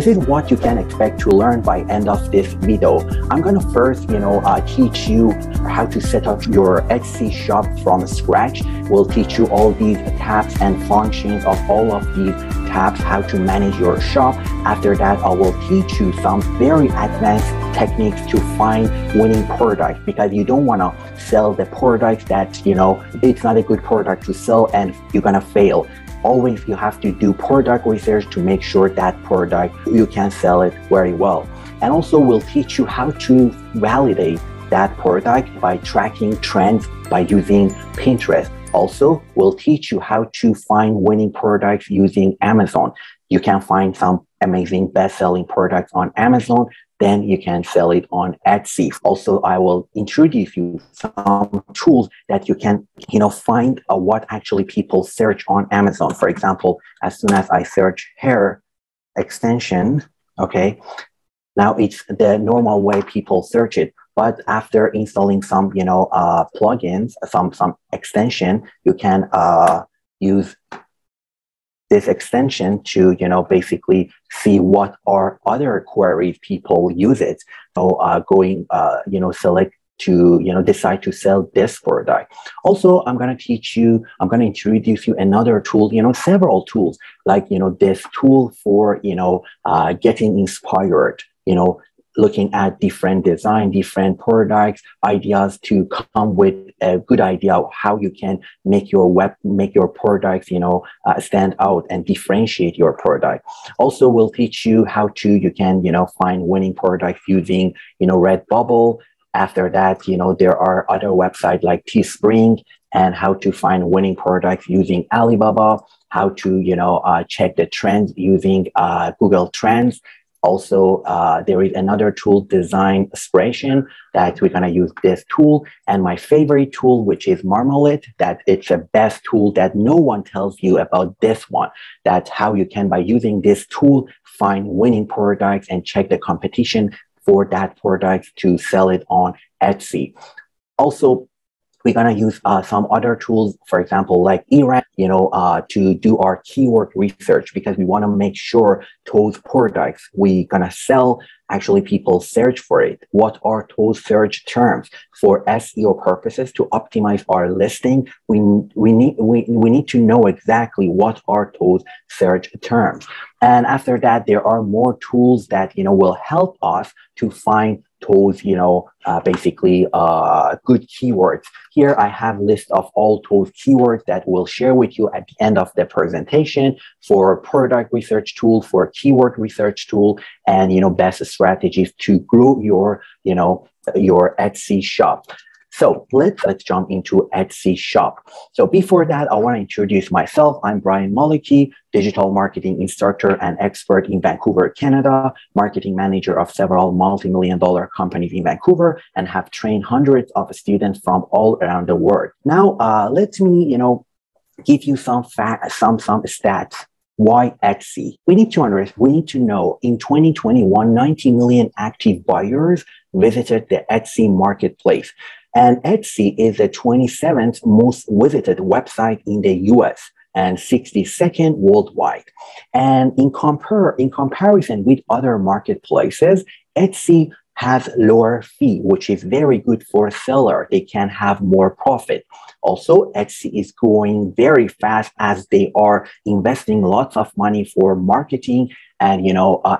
this is what you can expect to learn by end of this video. I'm gonna first, teach you how to set up your Etsy shop from scratch. We'll teach you all these tabs and functions of all of these tabs, how to manage your shop. After that, I will teach you some very advanced techniques to find winning products, because you don't want to sell the products that, it's not a good product to sell and you're gonna fail. Always you have to do product research to make sure that product, you can sell it very well. And also we'll teach you how to validate that product by tracking trends by using Pinterest. Also, we'll teach you how to find winning products using Amazon. You can find some amazing best-selling products on Amazon, then you can sell it on Etsy. Also, I will introduce you some tools that you can, find what actually people search on Amazon. For example, as soon as I search hair extension, okay, now it's the normal way people search it. But after installing some, plugins, some extension, you can use this extension to, basically see what are other queries people use it. So select to, decide to sell this product. Also, I'm going to introduce you another tool, several tools, like, this tool for, getting inspired, looking at different design, different products, ideas to come with a good idea of how you can make your products, stand out and differentiate your product. Also, we'll teach you how you can, find winning products using, Redbubble. After that, there are other websites like Teespring, and how to find winning products using Alibaba, how to, check the trends using Google Trends. Also, there is another tool, Design Inspiration, that we're going to use this tool. And my favorite tool, which is Marmalade, that it's the best tool that no one tells you about this one. That's how you can, by using this tool, find winning products and check the competition for that product to sell it on Etsy. Also, we're going to use some other tools, for example, like eRank, to do our keyword research, because we want to make sure those products we're going to sell, actually people search for it. What are those search terms? For SEO purposes, to optimize our listing, we need to know exactly what are those search terms. And after that, there are more tools that, will help us to find those, basically good keywords. Here I have a list of all those keywords that we'll share with you at the end of the presentation, for product research tool, for keyword research tool, and best strategies to grow your Etsy shop. So let's jump into Etsy shop. So before that, I want to introduce myself. I'm Brian Maliki, digital marketing instructor and expert in Vancouver, Canada, marketing manager of several multi-million-dollar companies in Vancouver, and have trained hundreds of students from all around the world. Now, let me, give you some stats. Why Etsy? We need to know in 2021, 90 million active buyers visited the Etsy marketplace. And Etsy is the 27th most visited website in the US and 62nd worldwide. And in comparison with other marketplaces, Etsy has lower fee, which is very good for a seller. They can have more profit. Also, Etsy is growing very fast as they are investing lots of money for marketing and,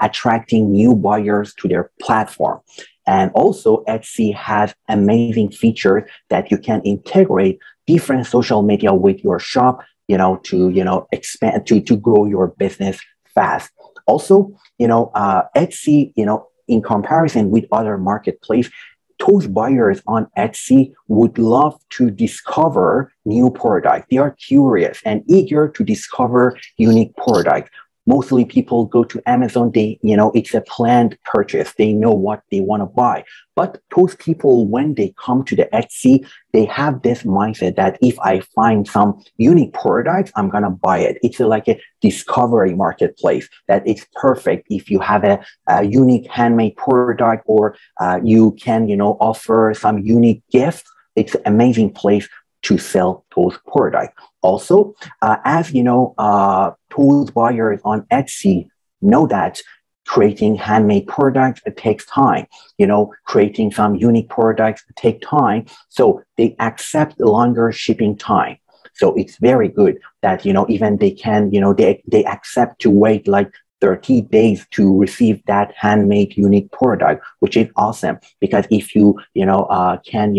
attracting new buyers to their platform. And also, Etsy has amazing features that you can integrate different social media with your shop, to, expand, to grow your business fast. Also, Etsy, in comparison with other marketplaces, those buyers on Etsy would love to discover new products. They are curious and eager to discover unique products. Mostly people go to Amazon, it's a planned purchase. They know what they want to buy. But those people, when they come to the Etsy, they have this mindset that if I find some unique products, I'm going to buy it. It's like a discovery marketplace that it's perfect if you have a unique handmade product, or you can, offer some unique gift. It's an amazing place to sell those products. Also, as those buyers on Etsy know that creating handmade products, it takes time. Creating some unique products take time. So they accept longer shipping time. So it's very good that, even they can, they accept to wait like 30 days to receive that handmade unique product, which is awesome. Because if you, can,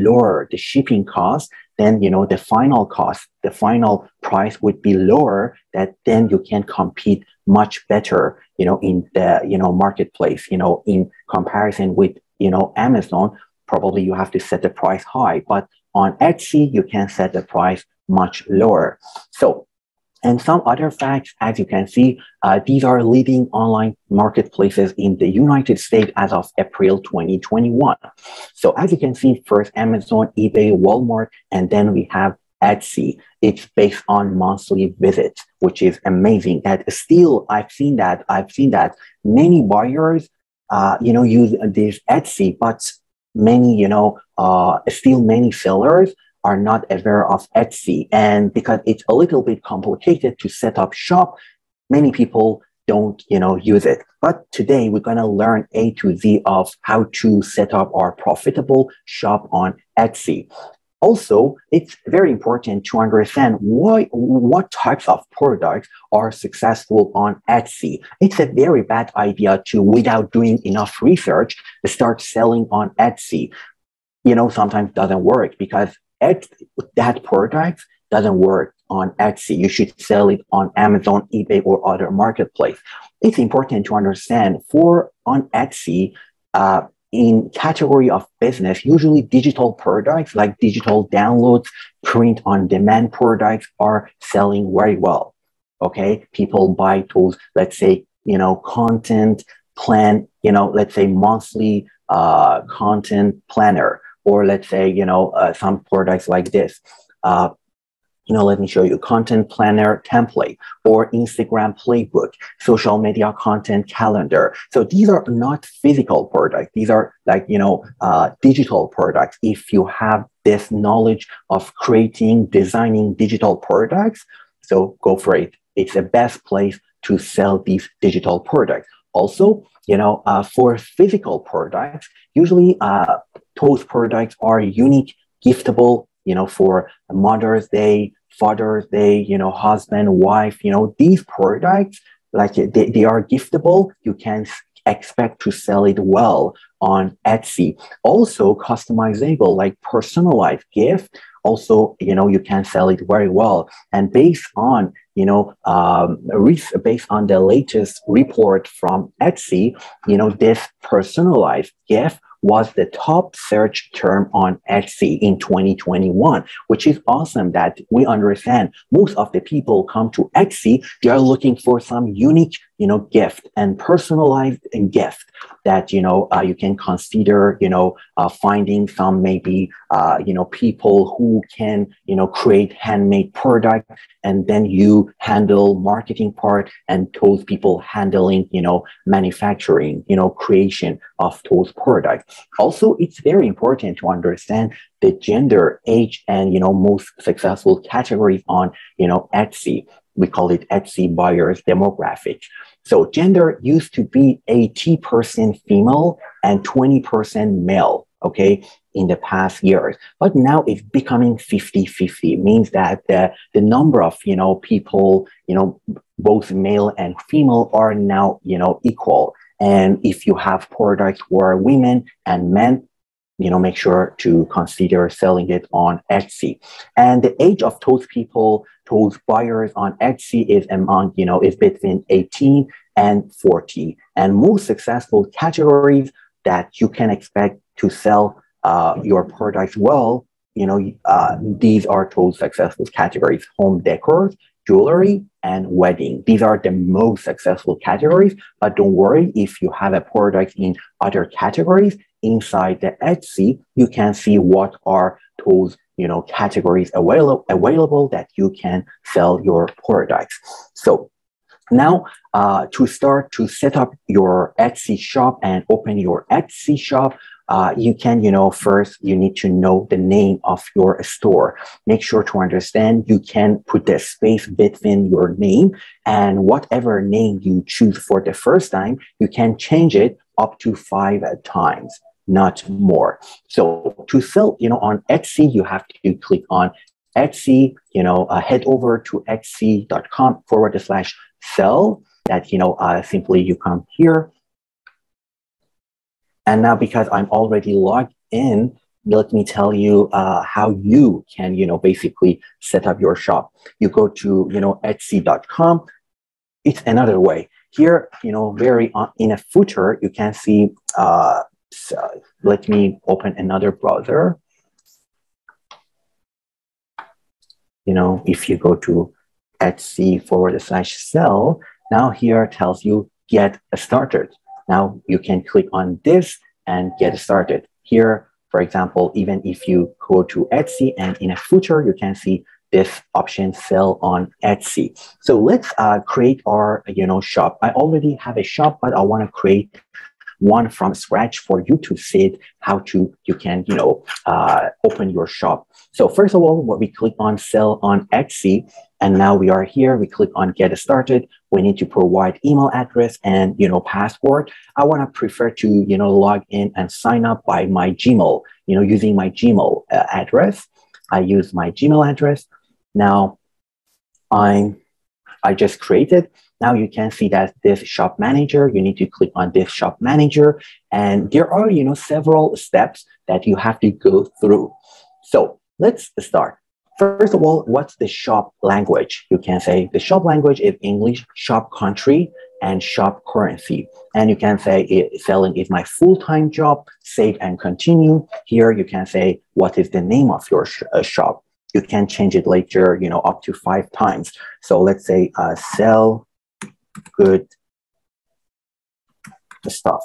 lower the shipping cost, then, the final cost, the final price would be lower, that then you can compete much better, in the, marketplace, in comparison with, Amazon. Probably you have to set the price high, but on Etsy, you can set the price much lower. So, and some other facts, as you can see, these are leading online marketplaces in the United States as of April 2021. So as you can see, first Amazon, eBay, Walmart, and then we have Etsy. It's based on monthly visits, which is amazing. That still, I've seen that many buyers, use this Etsy, but many, still many sellers are not aware of Etsy. And because it's a little bit complicated to set up shop, many people don't, use it. But today we're going to learn A to Z of how to set up our profitable shop on Etsy. Also, it's very important to understand what types of products are successful on Etsy. It's a very bad idea to, without doing enough research, start selling on Etsy. Sometimes doesn't work because that product doesn't work on Etsy. You should sell it on Amazon, eBay, or other marketplace. It's important to understand on Etsy, in category of business, usually digital products like digital downloads, print on demand products are selling very well. Okay. People buy tools, let's say, content plan, let's say monthly, content planner, or let's say, some products like this. Let me show you content planner template or Instagram playbook, social media content calendar. So these are not physical products. These are like, digital products. If you have this knowledge of creating, designing digital products, so go for it. It's the best place to sell these digital products. Also, for physical products, usually those products are unique, giftable, for Mother's Day, Father's Day, husband, wife, these products, like they are giftable. You can expect to sell it well on Etsy. Also customizable, like personalized gift. Also, you can sell it very well. And based on, based on the latest report from Etsy, this personalized gift was the top search term on Etsy in 2021, which is awesome that we understand most of the people come to Etsy, they are looking for some unique, gift and personalized gift that, you can consider, finding some maybe, people who can, create handmade product, and then you handle marketing part and those people handling, manufacturing, creation of those products. Also, it's very important to understand the gender, age, and, most successful categories on, Etsy. We call it Etsy buyers demographic. So gender used to be 80% female and 20% male, okay, in the past years. But now it's becoming 50-50, means that the number of, people, both male and female are now, equal. And if you have products for women and men, make sure to consider selling it on Etsy. And the age of those people, those buyers on Etsy is among, is between 18 and 40. And most successful categories that you can expect to sell your products well, these are those successful categories: home decor, jewelry, and wedding. These are the most successful categories, but don't worry if you have a product in other categories. Inside the Etsy, you can see what are those, categories available that you can sell your products. So now, to start to set up your Etsy shop and open your Etsy shop, you can, first you need to know the name of your store. Make sure to understand you can put the space between your name, and whatever name you choose for the first time, you can change it up to 5 times, not more. So to sell, on Etsy, you have to click on Etsy, head over to etsy.com/sell. That, simply you come here. And now, because I'm already logged in, let me tell you how you can, basically set up your shop. You go to, Etsy.com. It's another way. Here, in a footer, you can see, let me open another browser. If you go to Etsy/sell, now here tells you get started. Now you can click on this and get started. Here, for example, even if you go to Etsy and in a footer, you can see this option, sell on Etsy. So let's create our, shop. I already have a shop, but I want to create one from scratch for you to see how you can, open your shop. So first of all, we click on sell on Etsy, and now we are here. We click on get started. We need to provide email address and, password. I want to prefer to, log in and sign up by my Gmail, using my Gmail address. I use my Gmail address. Now I just created. Now you can see that this shop manager, you need to click on this shop manager, and there are, several steps that you have to go through. So let's start. First of all, what's the shop language? You can say the shop language is English, shop country, and shop currency. And you can say selling is my full-time job, save and continue. Here you can say what is the name of your shop. You can change it later, up to 5 times. So let's say sell good stuff.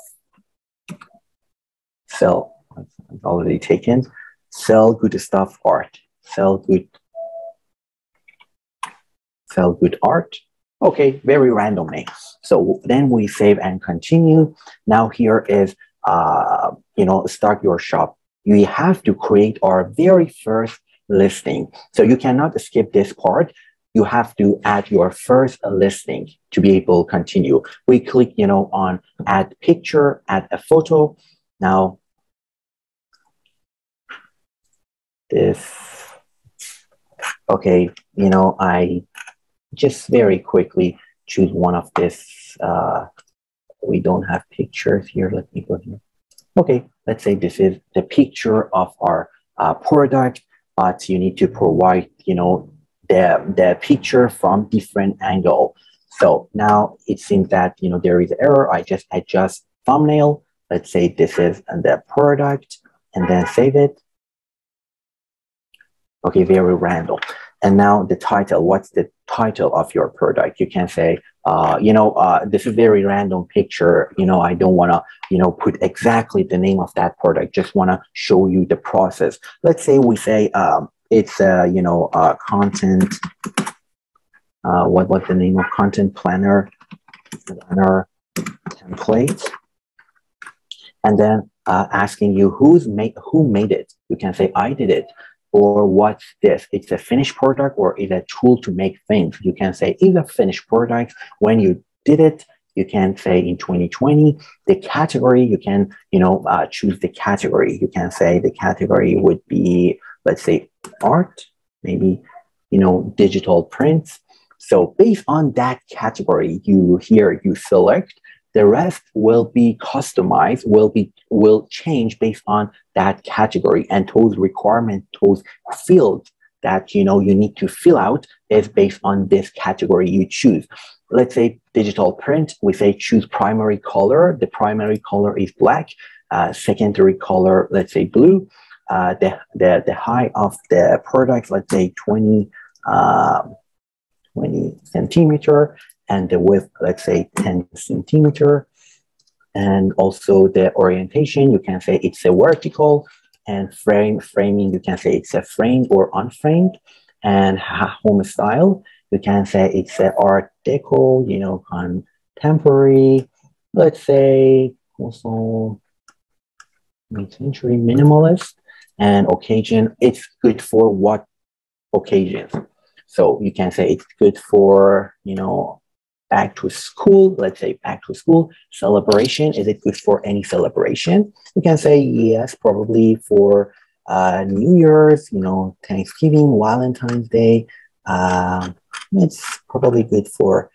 Sell, already taken. Sell good stuff art. Sell good art. Okay, very random name. So then we save and continue. Now here is, start your shop. You have to create our very first listing. So you cannot skip this part. You have to add your first listing to be able to continue. We click, on add picture, add a photo. Now, this, okay, I just very quickly choose one of this. We don't have pictures here. Let me go here. Okay, let's say this is the picture of our product, but you need to provide, the picture from different angle. So now it seems that, there is error. I just adjust thumbnail. Let's say this is the product, and then save it. Okay, very random. And now the title, what's the title of your product? You can say, this is very random picture. I don't want to, put exactly the name of that product. Just want to show you the process. Let's say we say, it's content, what was the name of content planner template, and then asking you who made it. You can say I did it, or what's this? It's a finished product, or is a tool to make things. You can say it's a finished product. When you did it, you can say in 2020. The category, you can choose the category. You can say the category would be, let's say, art, maybe, digital prints. So based on that category you select, the rest will be customized, will change based on that category, and those requirements, those fields that you need to fill out is based on this category you choose. Let's say digital print, we say choose primary color. The primary color is black. Secondary color, let's say blue. The height of the product, let's say 20 centimeter, and the width, let's say 10 centimeter. And also the orientation, you can say it's a vertical, and framing, you can say it's a framed or unframed. And home style, you can say it's a art deco, contemporary. Let's say also mid-century minimalist, and occasion. It's good for what occasions? So you can say it's good for, back to school. Let's say back to school celebration. Is it good for any celebration? You can say yes, probably for New Year's, Thanksgiving, Valentine's Day. It's probably good for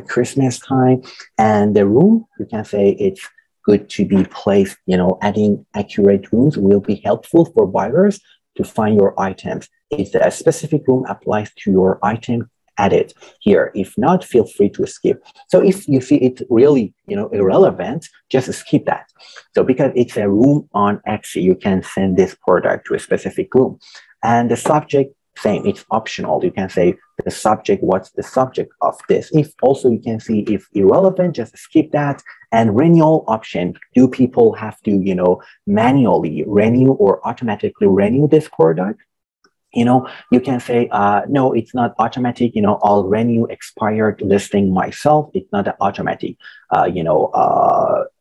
Christmas time. And the room, you can say it's good to be placed, adding accurate rooms will be helpful for buyers to find your items. If a specific room applies to your item, add it here. If not, feel free to skip. So if you see it really, irrelevant, just skip that. So because it's a room on Etsy, you can send this product to a specific room. And the subject, same, it's optional. You can say the subject, what's the subject of this? If also you can see if irrelevant, just skip that. And renewal option, do people have to, manually renew or automatically renew this product? You can say, no, it's not automatic, I'll renew expired listing myself. It's not an automatic,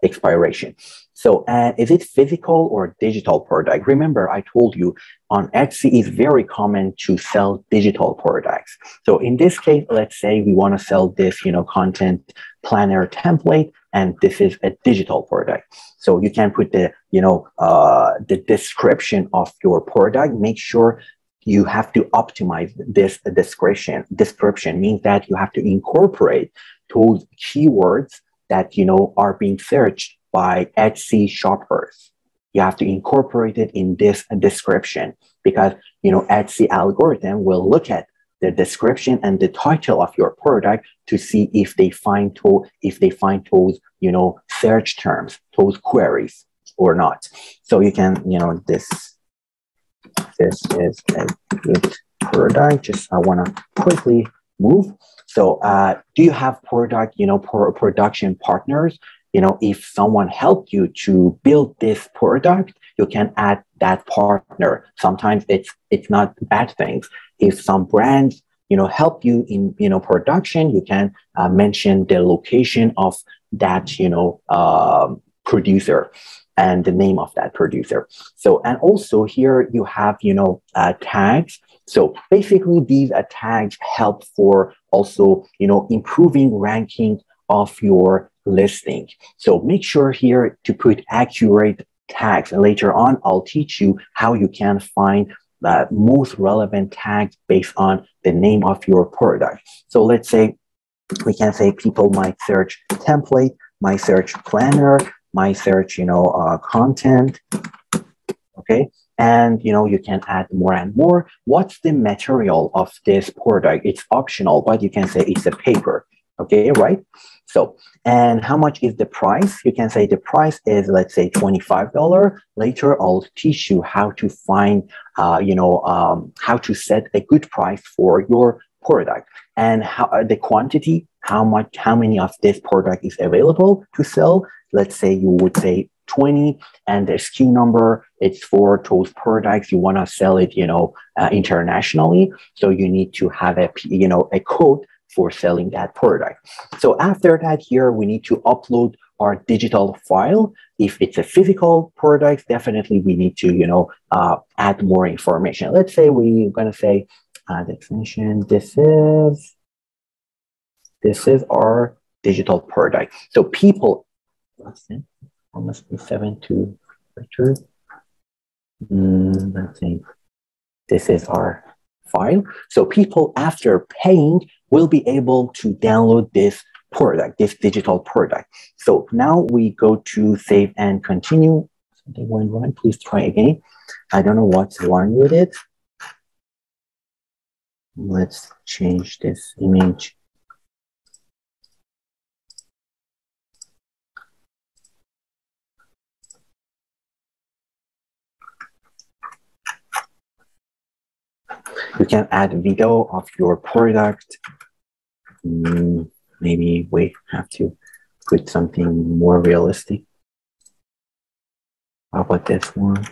expiration. So, is it physical or digital product? Remember, I told you on Etsy, it's very common to sell digital products. So in this case, let's say we want to sell this, content planner template, and this is a digital product. So you can put the, the description of your product. Make sure you have to optimize this description. Description means that you have to incorporate those keywords that, are being searched by Etsy shoppers. You have to incorporate it in this description because, Etsy algorithm will look at the description and the title of your product to see if they find those, search terms, those queries or not. So you can, this is a good product. Just I want to quickly move. So do you have product, production partners? If someone helped you to build this product, you can add that partner. Sometimes it's not bad things. If some brands, help you in, production, you can mention the location of that, producer and the name of that producer. So, and also here you have, tags. So basically these tags help for also, improving ranking of your listing. So make sure here to put accurate tags. And later on, I'll teach you how you can find the most relevant tags based on the name of your product. So let's say we can say people might search template, might search planner, might search, content. Okay. And, you can add more and more. What's the material of this product? It's optional, but you can say it's a paper. Okay, right? So, and how much is the price? You can say the price is, let's say, $25. Later, I'll teach you how to find, how to set a good price for your product and how the quantity, how many of this product is available to sell. Let's say you would say 20, and the SKU number, it's for those products you want to sell it, internationally. So you need to have a code for selling that product. So after that, here we need to upload our digital file. If it's a physical product, definitely we need to, add more information. Let's say we're going to say definition. This is our digital product. So people, must be 7 pictures. Let's see. This is our file. So people after paying will be able to download this product, this digital product. So now we go to save and continue. Something went wrong. Please try again. I don't know what's wrong with it. Let's change this image. You can add video of your product. Maybe we have to put something more realistic. How about this one?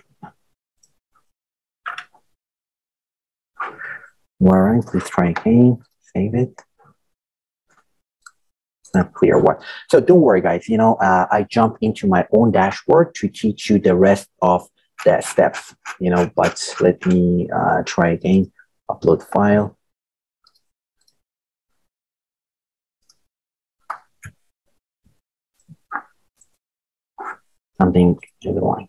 All right, please try again. Save it. not clear what. So don't worry, guys. I jump into my own dashboard to teach you the rest of the steps. But let me try again. Upload file. Something to the line.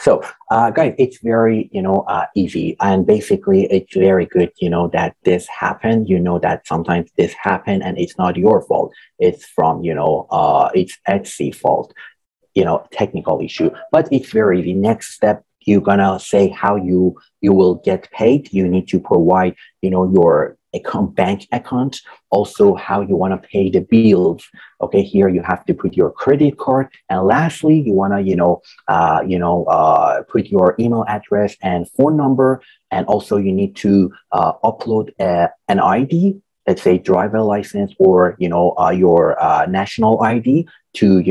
So, guys, it's very, easy, and basically it's very good, that this happened, that sometimes this happened and it's not your fault. It's from, it's Etsy fault, technical issue, but it's very easy. Next step, you're gonna say how you will get paid. You need to provide, your bank account, also how you want to pay the bills. Okay, here you have to put your credit card, and lastly, you want to put your email address and phone number, and also you need to upload an ID, let's say driver license, or your national ID to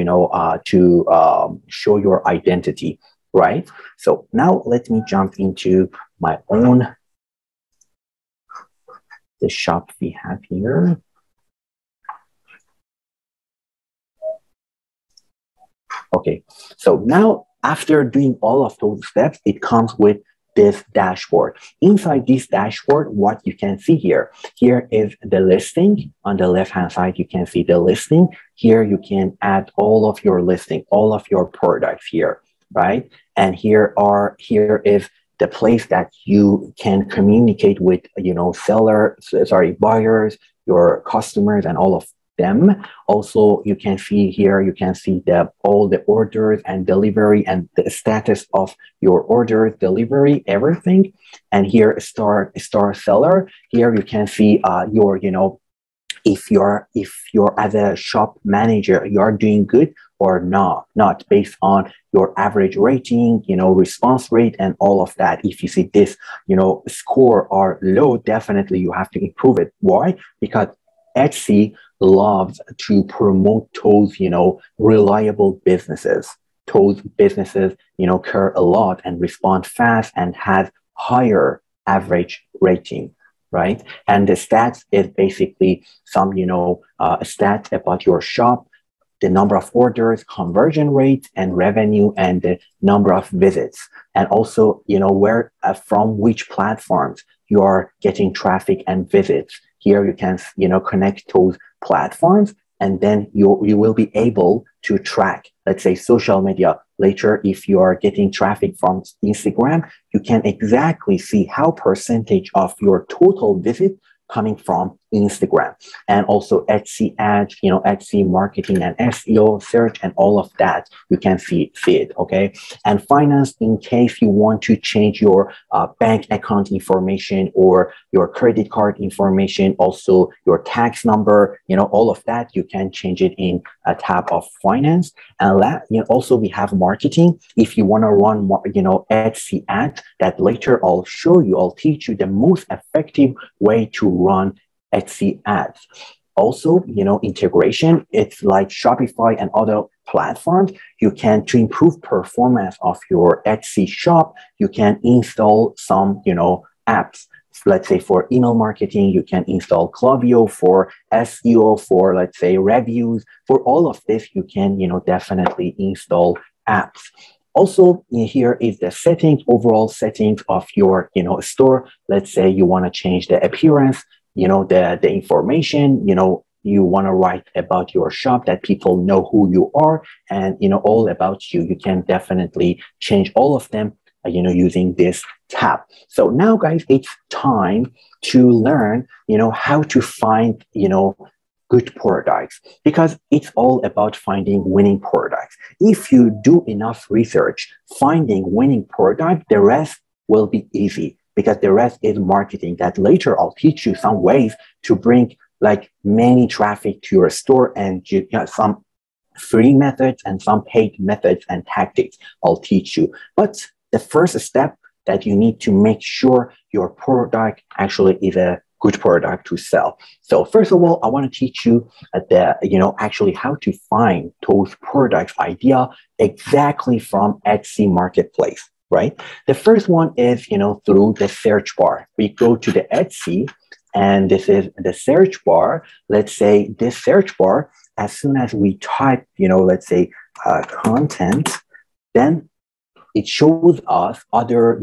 show your identity, right? So now let me jump into my own the shop we have here. Okay, so now after doing all of those steps, it comes with this dashboard. Inside this dashboard, what you can see here is the listing. On the left-hand side, you can see the listing. Here you can add all of your listing, all of your products here, right? And here is the place that you can communicate with, buyers, your customers, and all of them. Also, you can see here, all the orders and delivery and the status of your orders, delivery, everything. And here, star seller. Here you can see if you're as a shop manager, you're doing good or not based on your average rating, response rate, and all of that. If you see this, score are low, definitely you have to improve it. Why? Because Etsy loves to promote those, reliable businesses. Those businesses, care a lot and respond fast and have higher average rating, right? And the stats is basically some, stats about your shop, the number of orders, conversion rate, and revenue, and the number of visits. And also, where from which platforms you are getting traffic and visits. Here you can, connect those platforms, and then you will be able to track, let's say, social media. Later, if you are getting traffic from Instagram, you can exactly see how percentage of your total visit coming from Instagram. And also Etsy ads, Etsy marketing and SEO, search, and all of that, you can see it, okay? And finance, in case you want to change your bank account information or your credit card information, also your tax number, all of that, you can change it in a tab of finance. And also we have marketing. If you want to run, Etsy ads, that later I'll teach you the most effective way to run Etsy ads. Also, integration, it's like Shopify and other platforms. To improve performance of your Etsy shop, you can install some, apps. Let's say for email marketing, you can install Klaviyo. For SEO, for, let's say, reviews. For all of this, you can, definitely install apps. Also, here is the settings, overall settings of your, store. Let's say you want to change the appearance, the information, you want to write about your shop, that people know who you are and, all about you. You can definitely change all of them, using this tab. So now, guys, it's time to learn, how to find, good products, because it's all about finding winning products. If you do enough research, finding winning product, the rest will be easy, because the rest is marketing, that later I'll teach you some ways to bring like many traffic to your store, and some free methods and some paid methods and tactics I'll teach you. But the first step that you need to make sure your product actually is a good product to sell. So first of all, I want to teach you actually how to find those products idea exactly from Etsy marketplace. right? The first one is, through the search bar. We go to the Etsy, and this is the search bar. Let's say this search bar, as soon as we type, let's say content, then it shows us other,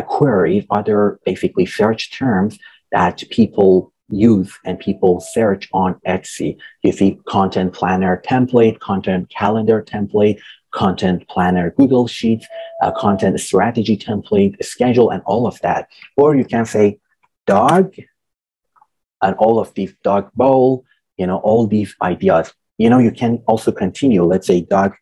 queries, other basically search terms that people use and people search on Etsy. You see content planner template, content calendar template, content planner Google Sheets, content strategy template, schedule, and all of that. Or you can say dog and all of these, dog bowl, all these ideas. You can also continue, let's say dog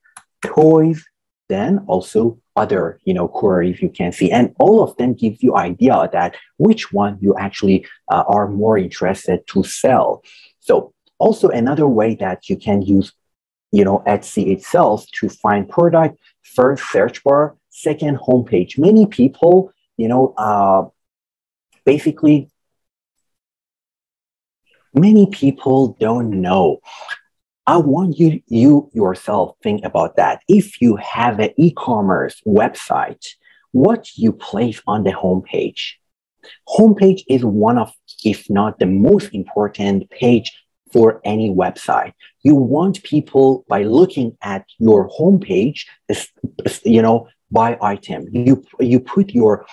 toys, then also other, queries you can see. And all of them give you idea that which one you actually are more interested to sell. So also another way that you can use, Etsy itself to find product: first, search bar; second, homepage. Many people, basically, many people don't know. I want you yourself think about that. If you have an e-commerce website, what you place on the homepage? Homepage is one of, if not the most important page for any website. You want people, by looking at your homepage, by item. You put your,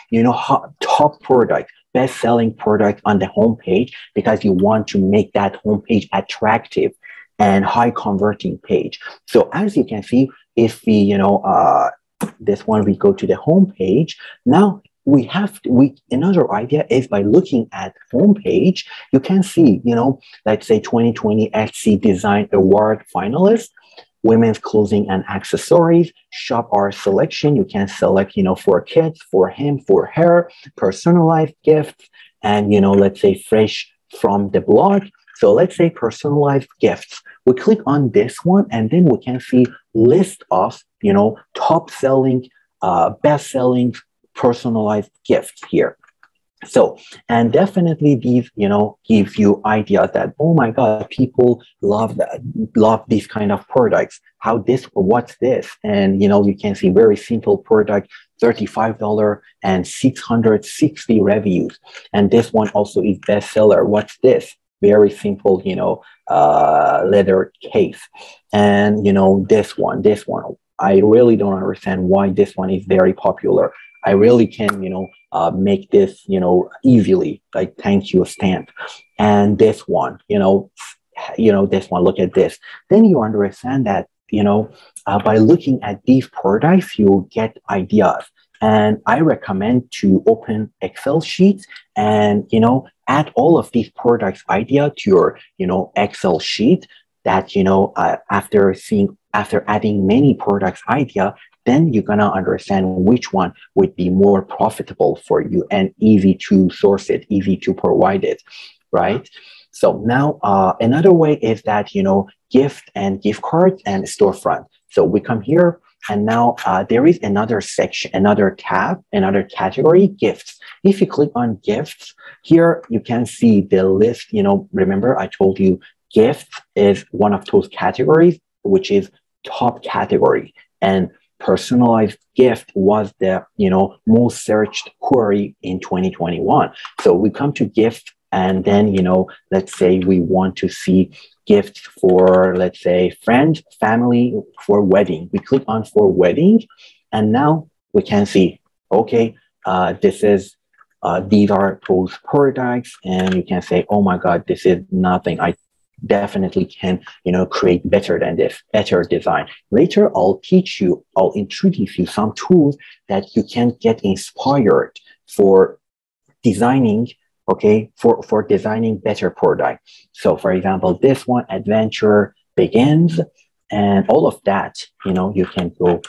top product, best-selling product on the homepage because you want to make that homepage attractive and high converting page. So as you can see, if we, this one, we go to the home page. Now another idea is by looking at homepage, you can see, let's say 2020 Etsy Design Award finalist, women's clothing and accessories, shop our selection. You can select, for kids, for him, for her, personalized gifts, and, let's say fresh from the blog. So let's say personalized gifts. We click on this one, and then we can see list of, top selling, best selling personalized gifts here. So, and definitely these, give you idea that, oh my God, people love these kind of products. What's this? And, you can see very simple product, $35 and 660 reviews. And this one also is bestseller. What's this? Very simple, leather case. And, this one, I really don't understand why this one is very popular. I really can, make this, easily, like thank you stamp. And this one, this one, look at this. Then you understand that, by looking at these products, you get ideas. And I recommend to open Excel sheets and, add all of these products idea to your, Excel sheet that, after adding many products idea, then you're going to understand which one would be more profitable for you and easy to source it, easy to provide it, right? So now another way is that, gift and gift cards and storefront. So we come here, and now there is another section, another tab, another category, gifts. If you click on gifts, here you can see the list. Remember I told you gifts is one of those categories, which is top category. And personalized gift was the, most searched query in 2021. So we come to gift, and then, let's say we want to see gifts for, let's say, friend, family, for wedding. We click on for wedding, and now we can see, okay, these are those products, and you can say, oh my God, this is nothing. I definitely can, create better than this, better design. Later, I'll introduce you some tools that you can get inspired for designing, okay, for designing better product. So for example, this one, adventure begins, and all of that, you can go,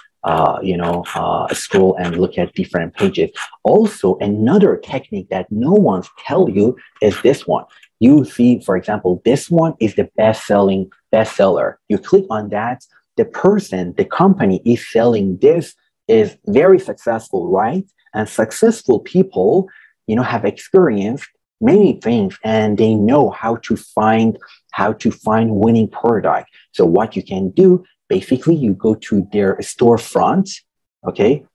scroll and look at different pages. Also, another technique that no one's tell you is this one. You see, for example, this one is the bestseller. You click on that, the company is selling this, is very successful, right? And successful people, have experienced many things, and they know how to find winning product. So what you can do, basically, you go to their storefront, okay?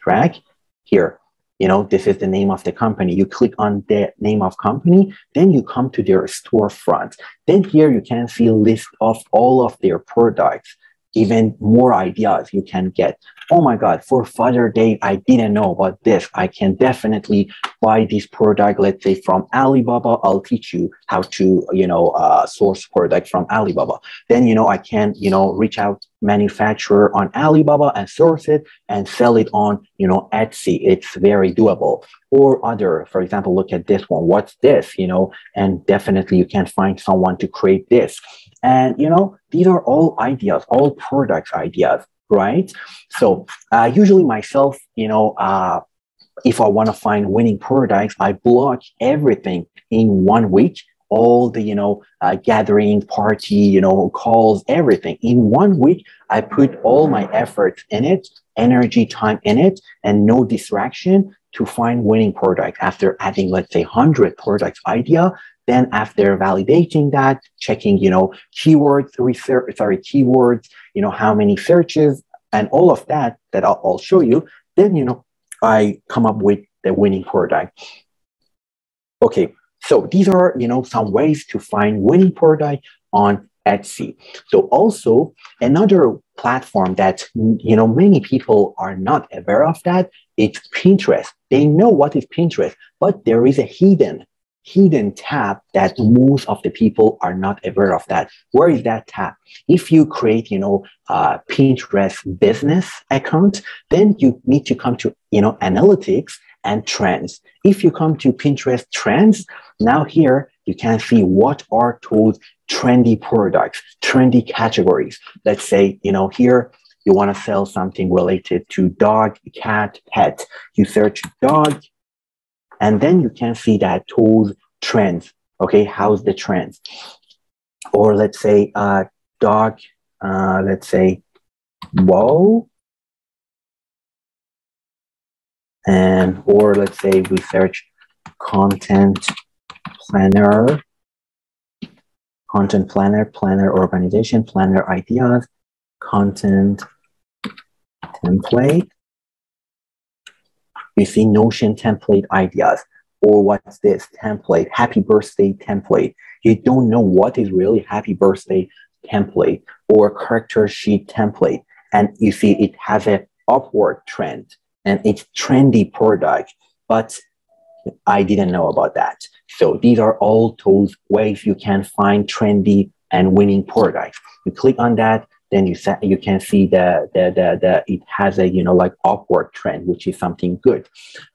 drag here. This is the name of the company. You click on the name of company, then you come to their storefront. Then here you can see a list of all of their products, even more ideas you can get. Oh my God, for Father's Day, I didn't know about this. I can definitely buy this product, let's say from Alibaba. I'll teach you how to, source product from Alibaba. Then, I can, reach out manufacturer on Alibaba and source it and sell it on, Etsy. It's very doable. Or other, for example, look at this one. What's this? And definitely you can find someone to create this. And, these are all ideas, all products ideas, right? So usually myself, if I want to find winning products, I block everything in 1 week, all the, gathering, party, calls, everything. In 1 week, I put all my effort in it, energy, time in it, and no distraction to find winning product. After adding, let's say, 100 products idea, then after validating that, checking, keywords, keywords, how many searches and all of that I'll show you, then, I come up with the winning product. Okay, so these are, some ways to find winning product on Etsy. So also another platform that, many people are not aware of that, it's Pinterest. They know what is Pinterest, but there is a hidden tab that most of the people are not aware of that. Where is that tab? If you create, Pinterest business account, then you need to come to, analytics and trends. If you come to Pinterest trends, now here you can see what are those trendy products, trendy categories. Let's say, here you want to sell something related to dog, cat, pet. You search dog, and then you can see that those trends. Okay, how's the trends? Or let's say dog, let's say whoa. And or let's say we search content planner, planner organization, planner ideas, content template. You see Notion template ideas. Or what's this template? Happy birthday template. You don't know what is really happy birthday template or character sheet template. And you see it has an upward trend and it's trendy product, but I didn't know about that. So these are all those ways you can find trendy and winning products. You click on that, then you can see the it has a like upward trend, which is something good.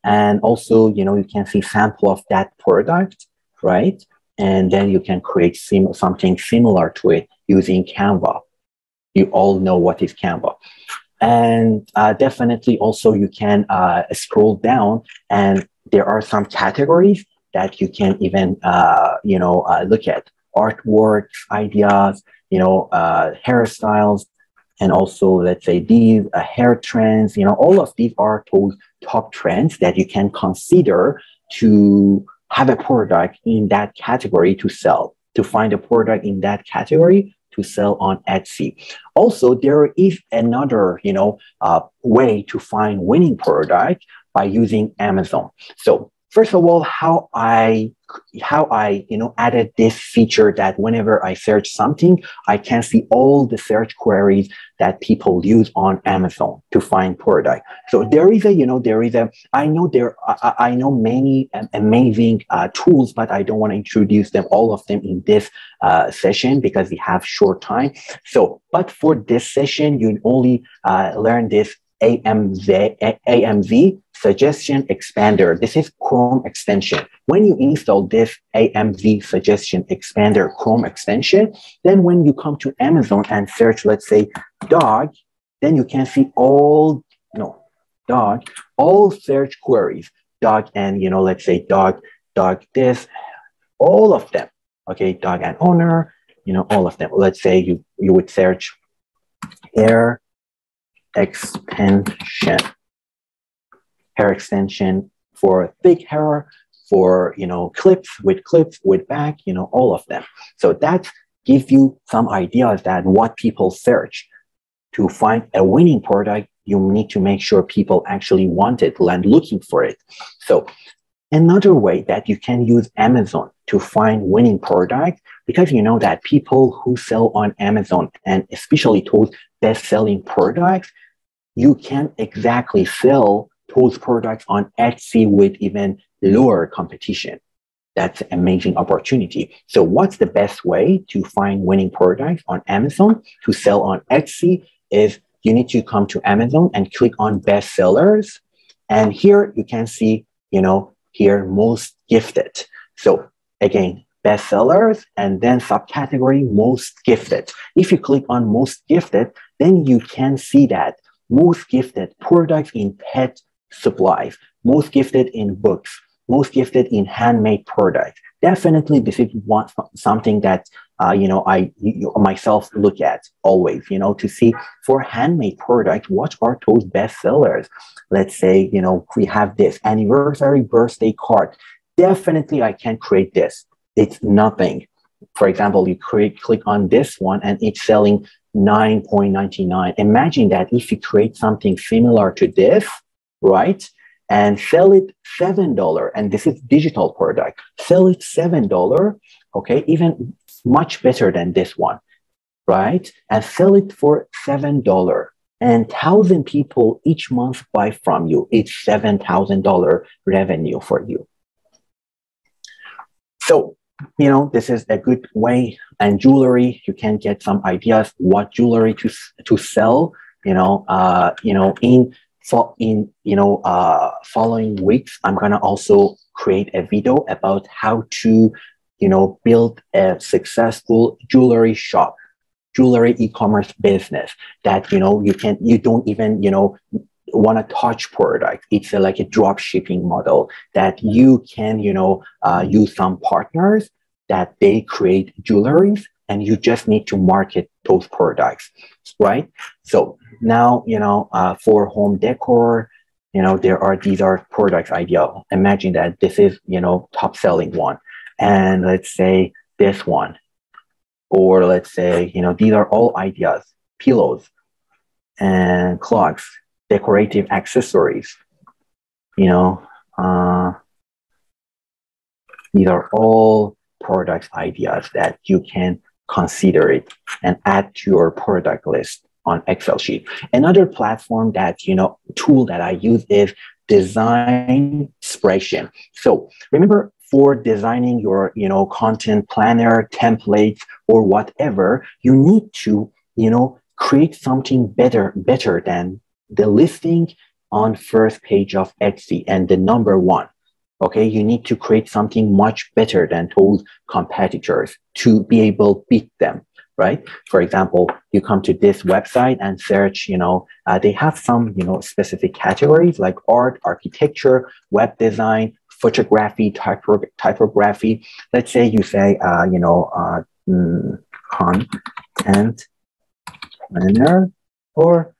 And also you can see sample of that product, right? And then you can create something similar to it using Canva. You all know what is Canva. And definitely also you can scroll down, and there are some categories that you can even look at: artwork ideas, hairstyles, and also let's say these hair trends. All of these are those top trends that you can consider to have a product in that category to sell, to find a product in that category to sell on Etsy. Also, there is another way to find winning product by using Amazon. So first of all, how I added this feature that whenever I search something, I can see all the search queries that people use on Amazon to find product. So there is I know many amazing tools, but I don't want to introduce them, all of them in this session because we have short time. So, but for this session, you only learn this AMZ suggestion expander. This is Chrome extension. When you install this AMZ suggestion expander Chrome extension, then when you come to Amazon and search, let's say dog, then you can see all search queries, dog, and let's say dog this, all of them. Okay, dog and owner, all of them. Let's say you would search hair extension for thick hair, for clips, with back, all of them. So that gives you some ideas that what people search to find a winning product you need to make sure people actually want it and looking for it. So another way that you can use Amazon to find winning products, because you know that people who sell on Amazon, and especially those best-selling products, you can exactly sell those products on Etsy with even lower competition. That's an amazing opportunity. So what's the best way to find winning products on Amazon to sell on Etsy is you need to come to Amazon and click on best sellers. And here you can see, here most gifted. So again, best sellers and then subcategory most gifted. If you click on most gifted, then you can see that most gifted products in pet supplies, most gifted in books, most gifted in handmade products. Definitely, this is something that I myself look at always. To see for handmade products, what are those best sellers? Let's say we have this anniversary birthday card. Definitely, I can create this. It's nothing. For example, you click on this one, and it's selling $9.99. Imagine that if you create something similar to this, right? And sell it $7, and this is digital product. Sell it $7, okay, even much better than this one, right? And sell it for $7, and 1,000 people each month buy from you. It's $7,000 revenue for you. So, this is a good way. And jewelry, you can get some ideas what jewelry to sell. Following weeks, I'm gonna also create a video about how to, build a successful jewelry shop, jewelry e-commerce business that you don't even want to touch product. It's like a drop shipping model that you can use some partners that they create jewelries, and you just need to market those products, right? So now, for home decor, these are product idea. Imagine that this is, top selling one. And let's say this one, or let's say, these are all ideas, pillows and clocks, decorative accessories, these are all product ideas that you can consider it and add to your product list on Excel sheet. Another platform that, tool that I use is Design Spreadsheet. So remember, for designing your, content planner, templates, or whatever, you need to, create something better than the listing on first page of Etsy and the number one. Okay, you need to create something much better than those competitors to be able to beat them, right? For example, you come to this website and search, they have some, specific categories like art, architecture, web design, photography, typography. Let's say you say, content planner or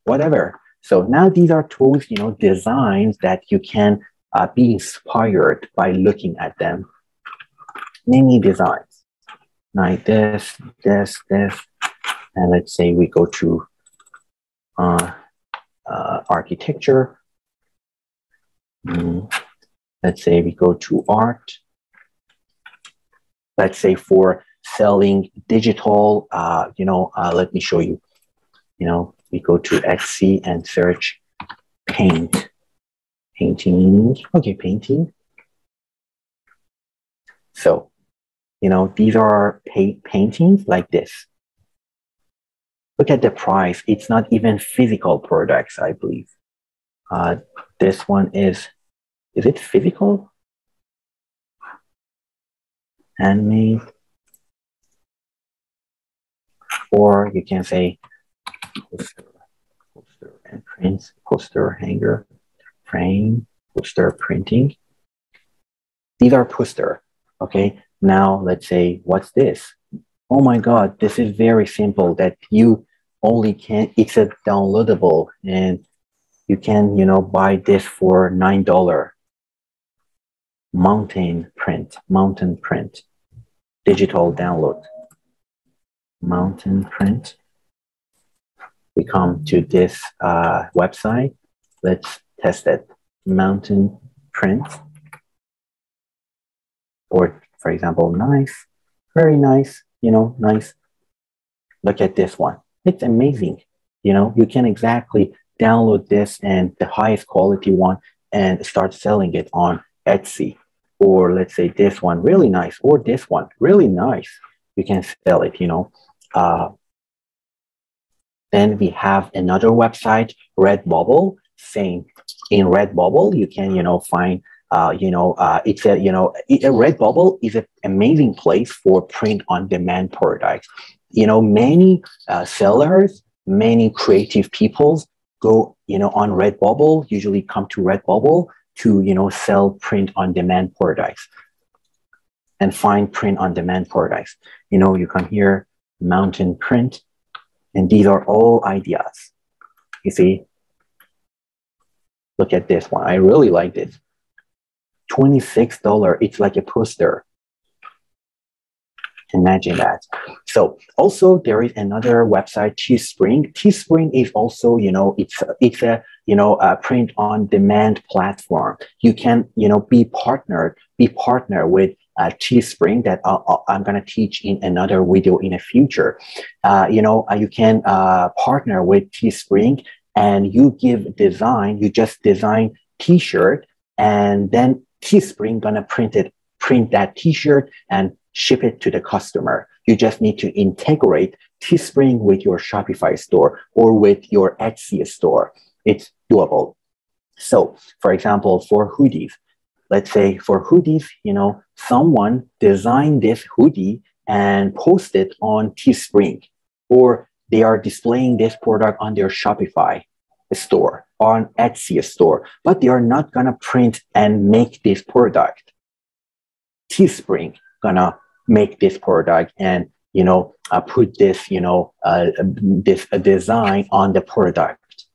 whatever. So now these are tools, designs that you can be inspired by looking at them. Many designs like this, and let's say we go to architecture. Let's say we go to art. Let's say for selling digital, let me show you. We go to Etsy and search painting. Okay, painting. So, these are paintings like this. Look at the price. It's not even physical products, I believe. This one is it physical? Handmade. Or you can say poster and prints, poster hanger, frame, poster printing. These are poster, okay? Now let's say, what's this? Oh my God, this is very simple that you only can, it's a downloadable and you can, buy this for $9. Mountain print, digital download, mountain print. we come to this website. Let's test it. Mountain print. Or, for example, nice, very nice, nice. Look at this one. It's amazing. You can exactly download this and the highest quality one and start selling it on Etsy. Or let's say this one, really nice, or this one, really nice. You can sell it, Then we have another website, Redbubble. Same. In Redbubble, you can, find, it's a, Redbubble is an amazing place for print-on-demand products. Many sellers, many creative people go, on Redbubble, usually come to Redbubble to, sell print-on-demand products and find print-on-demand products. You come here, mountain print, and these are all ideas. You see, look at this one. I really like this. $26. It's like a poster. Imagine that. So also there is another website, Teespring. Teespring is also, it's a print on demand platform. You can, be partner with Teespring that I'm going to teach in another video in the future. You can partner with Teespring and you just design t-shirt, and then Teespring going to print that t-shirt and ship it to the customer. You just need to integrate Teespring with your Shopify store or with your Etsy store. It's doable. So, for example, for hoodies, let's say for hoodies, someone designed this hoodie and posted on Teespring, or they are displaying this product on their Shopify store or on Etsy store, but they are not going to print and make this product. Teespring gonna make this product and put this this design on the product.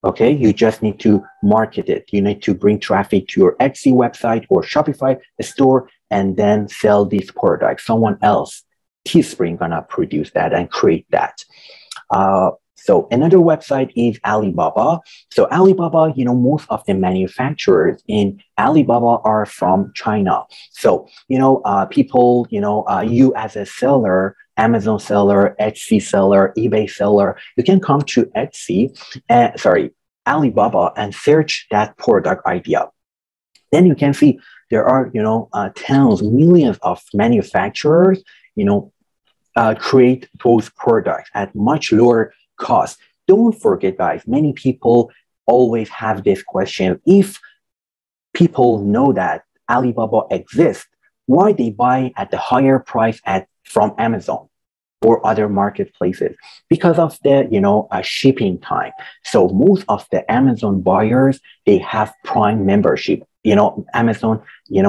Okay, you just need to market it. You need to bring traffic to your Etsy website or Shopify store and then sell this product. Someone else, Teespring, gonna produce that and create that. So another website is Alibaba. So Alibaba, most of the manufacturers in Alibaba are from China. So, people, you as a seller, Amazon seller, Etsy seller, eBay seller, you can come to Alibaba and search that product idea. Then you can see there are, tens, millions of manufacturers, create those products at much lower cost. Don't forget, guys, many people always have this question. If people know that Alibaba exists, why they buy at the higher price from Amazon or other marketplaces? Because of the shipping time. So most of the Amazon buyers, they have Prime membership. Amazon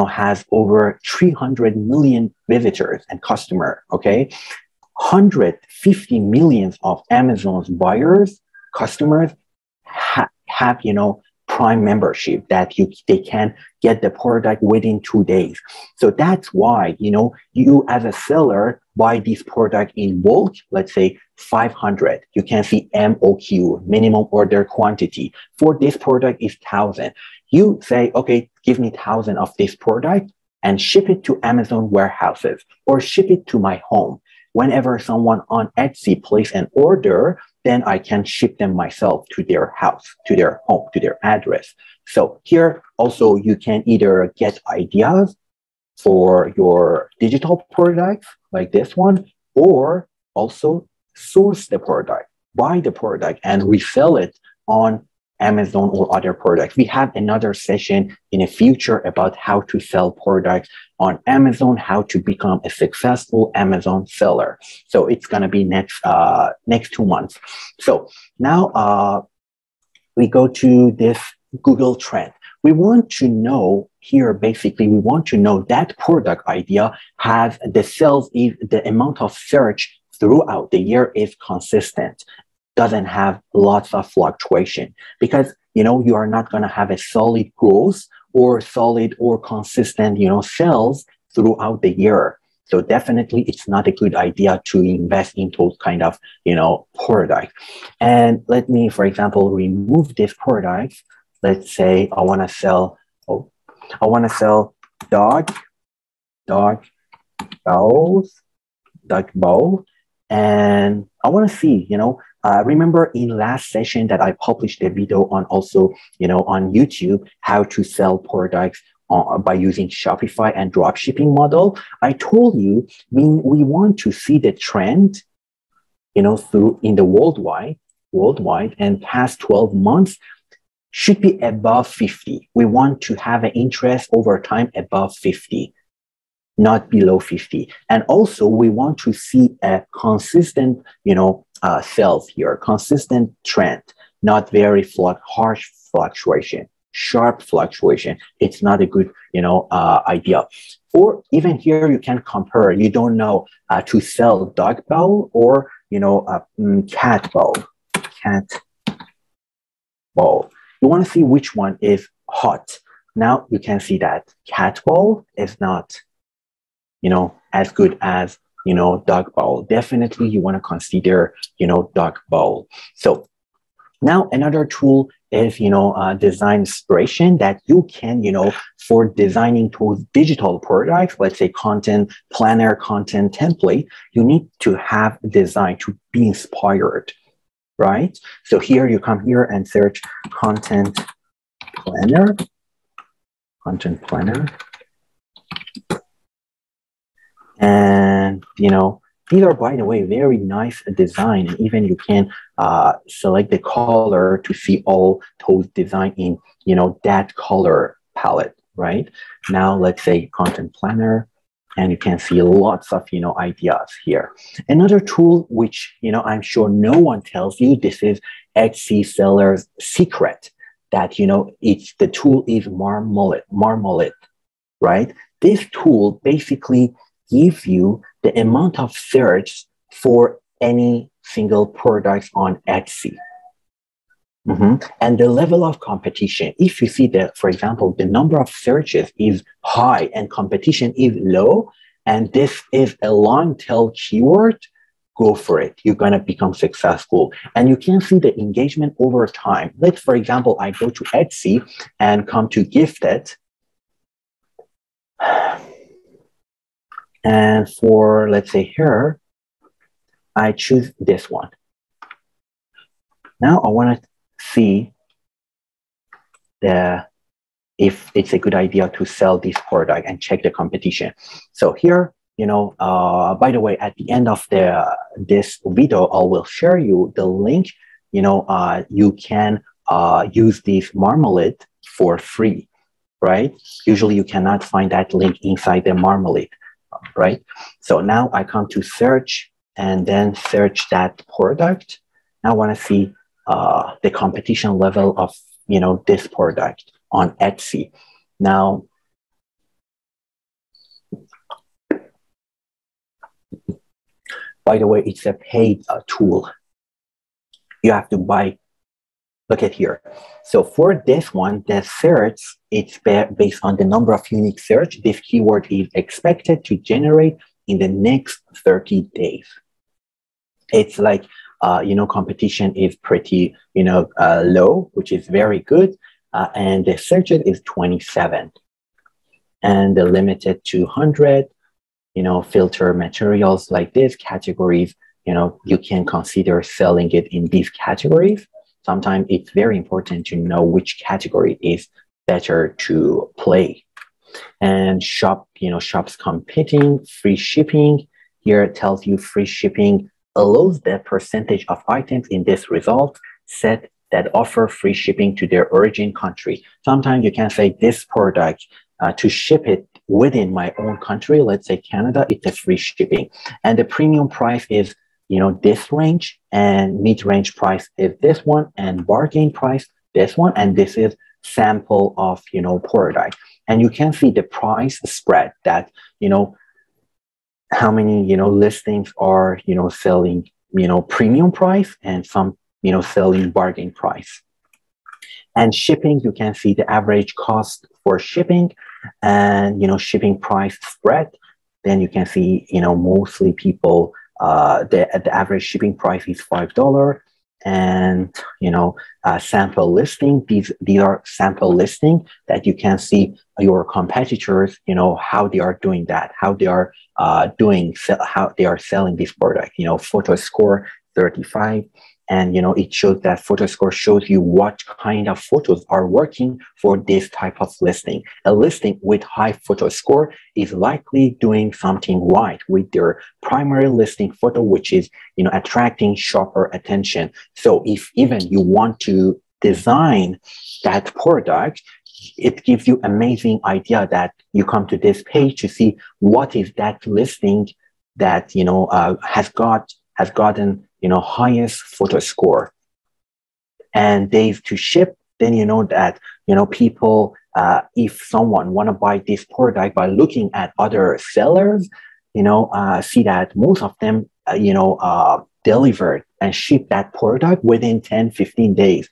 has over 300 million visitors and customers. Okay, 150 million of Amazon's buyers, customers have Prime membership that they can get the product within 2 days. So that's why, you as a seller buy this product in bulk, let's say 500. You can see MOQ, minimum order quantity. For this product is 1,000. You say, okay, give me 1,000 of this product and ship it to Amazon warehouses or ship it to my home. Whenever someone on Etsy place an order, then I can ship them myself to their house, to their home, to their address. So here also you can either get ideas for your digital products like this one, or also source the product, buy the product and resell it on Amazon or other products. We have another session in the future about how to sell products on Amazon, how to become a successful Amazon seller. So it's going to be next 2 months. So now we go to this Google trend. We want to know here, basically, we want to know that product idea has the amount of search throughout the year is consistent, doesn't have lots of fluctuation, because you are not going to have a solid growth or solid or consistent sales throughout the year. So definitely it's not a good idea to invest in those kind of, products. And let me, for example, remove this product. Let's say I want to sell, dog bowls, dog bowl. And I want to see, remember in last session that I published a video on also, on YouTube, how to sell products by using Shopify and dropshipping model. I told you we want to see the trend, through in the worldwide and past 12 months should be above 50. We want to have an interest over time above 50. Not below 50. And also we want to see a consistent, sales here, consistent trend, not very harsh fluctuation, sharp fluctuation. It's not a good, idea. Or even here you can compare, you don't know to sell dog bowl or, cat bowl. You want to see which one is hot. Now you can see that cat bowl is not, as good as, dog bowl. Definitely you want to consider, dog bowl. So now another tool is, design inspiration that you can, for designing those digital products, let's say content planner, content template, you need to have design to be inspired, right? So here you come here and search content planner. And, these are, by the way, very nice design. And even you can select the color to see all those design in, that color palette, right? Now, let's say content planner, and you can see lots of, ideas here. Another tool, which, I'm sure no one tells you, this is Etsy seller's secret, that, the tool is Marmalade, right? This tool basically gives you the amount of search for any single product on Etsy. And the level of competition. If you see that, for example, the number of searches is high and competition is low, and this is a long tail keyword, go for it. You're going to become successful. And you can see the engagement over time. Let's, for example, I go to Etsy and come to gifted. And for, let's say here, I choose this one. Now I want to see if it's a good idea to sell this product and check the competition. So here, by the way, at the end of this video, I will share you the link. You can use this Marmalade for free, right? Usually you cannot find that link inside the Marmalade, right? So now I come to search and then search that product. Now I want to see the competition level of, this product on Etsy. Now, by the way, it's a paid tool. You have to buy. Look at here. So for this one, the search, it's based on the number of unique search. This keyword is expected to generate in the next 30 days. It's like, competition is pretty, low, which is very good. And the searches is 27. And the limited to 100, filter materials like this, categories, you can consider selling it in these categories. Sometimes it's very important to know which category is better to play. And shops competing, free shipping. Here it tells you free shipping allows the percentage of items in this result set that offer free shipping to their origin country. Sometimes you can say this product to ship it within my own country, let's say Canada, it's a free shipping. And the premium price is, this range, and mid-range price is this one, and bargain price, this one, and this is sample of, product. And you can see the price spread that, how many, listings are, selling, premium price and some, selling bargain price. And shipping, you can see the average cost for shipping and, shipping price spread. then you can see, mostly people, the average shipping price is $5. And, sample listing, these are sample listing that you can see your competitors, how they are doing that, how they are how they are selling this product, photo score 35. And, it shows that photo score shows you what kind of photos are working for this type of listing. A listing with high photo score is likely doing something right with their primary listing photo, which is, attracting shopper attention. So if even you want to design that product, it gives you amazing idea that you come to this page to see what is that listing that, has gotten, highest photo score and days to ship. Then that, people, if someone want to buy this product by looking at other sellers, see that most of them, delivered and ship that product within 10-15 days.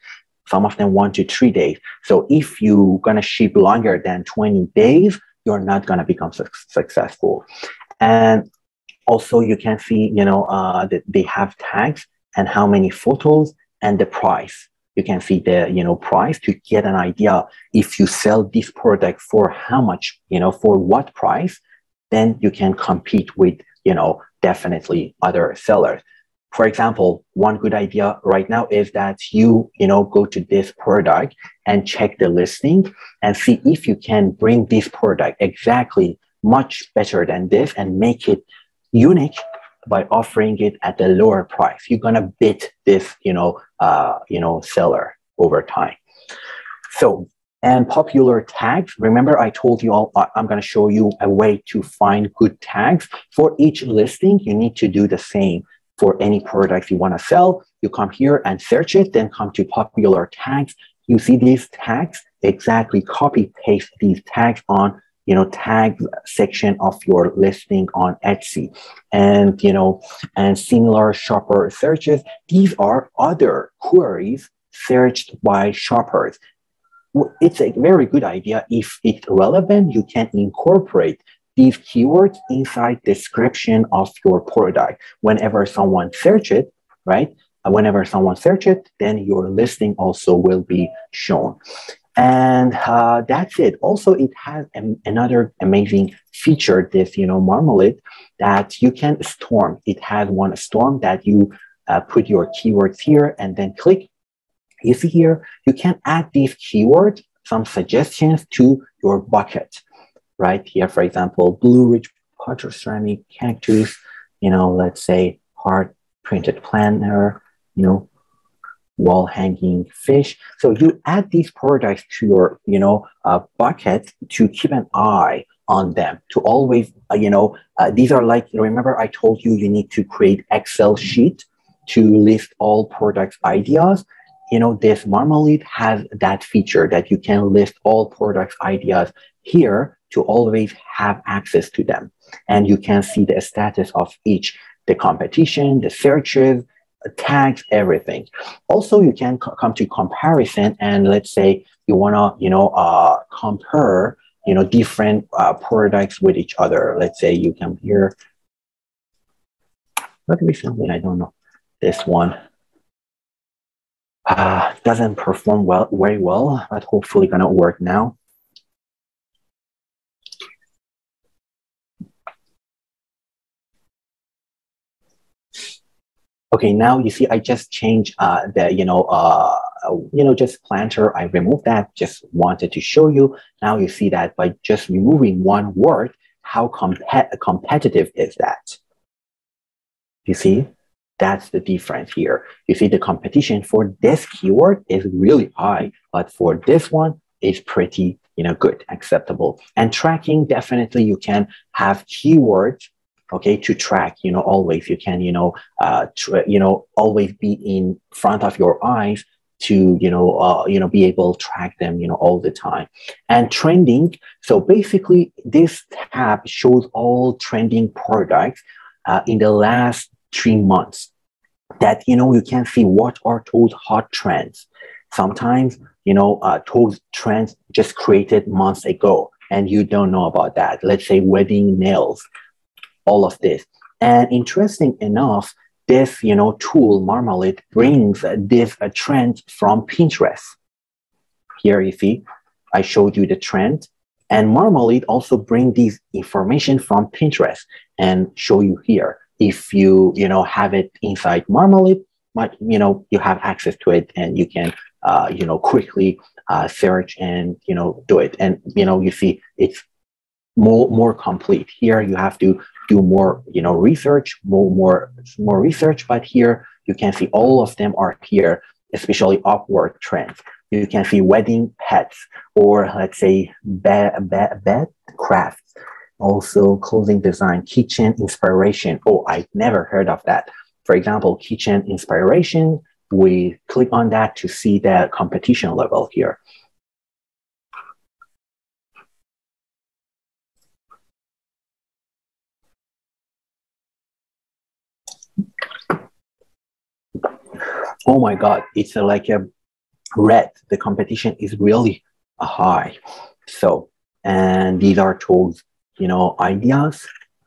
Some of them 1 to 3 days. So if you're going to ship longer than 20 days, you're not going to become successful. And also, you can see, that they have tags and how many photos and the price. You can see the, price to get an idea if you sell this product for how much, for what price, then you can compete with, definitely other sellers. For example, one good idea right now is that you go to this product and check the listing and see if you can bring this product exactly much better than this and make it unique by offering it at a lower price. You're gonna beat this, seller over time. So, and popular tags. Remember, I told you all, I'm gonna show you a way to find good tags for each listing. You need to do the same for any product you want to sell. You come here and search it, then come to popular tags. You see these tags, exactly copy paste these tags on tags section of your listing on Etsy. And, and similar shopper searches. These are other queries searched by shoppers. It's a very good idea. If it's relevant, you can incorporate these keywords inside description of your product. Whenever someone search it, right? Whenever someone search it, then your listing also will be shown. And that's it. Also, it has another amazing feature, this, Marmalade, that you can storm. It has one storm that you put your keywords here and then click. You see here, you can add these keywords, some suggestions to your bucket. Right here, for example, blue ridge potter ceramic cactus, let's say hard printed planner, wall hanging fish. So you add these products to your, bucket to keep an eye on them, to always, these are like, remember I told you, you need to create Excel sheet to list all products ideas. This Marmalade has that feature that you can list all products ideas here to always have access to them. And you can see the status of each, the competition, the searches, tags, everything. Also, you can come to comparison and let's say you want to, compare, different products with each other. Let's say you come here. What recently, I don't know, this one doesn't perform very well, but hopefully gonna work now. Okay, now you see I just changed the, just planter. I removed that, just wanted to show you. Now you see that by just removing one word, how competitive is that? You see, that's the difference here. You see the competition for this keyword is really high, but for this one, it's pretty, good, acceptable. And tracking, definitely you can have keywords, okay, to track, always you can, always be in front of your eyes to, be able to track them, all the time. And trending, so basically this tab shows all trending products in the last 3 months that, you can see what are those hot trends. Sometimes, those trends just created months ago and you don't know about that. Let's say wedding nails. all of this. And interesting enough, this, tool Marmalade brings this trend from Pinterest. Here you see, I showed you the trend, and Marmalade also bring these information from Pinterest and show you here. If you, have it inside Marmalade, you have access to it, and you can, quickly search and, do it. And, you see it's more complete. Here you have to do more, research, more research, but here you can see all of them are here, especially upward trends. You can see wedding pets, or let's say bed crafts, also clothing design, kitchen inspiration. Oh, I've never heard of that. For example, kitchen inspiration, we click on that to see the competition level here. Oh my God, it's like a red. The competition is really high. So, and these are tools, ideas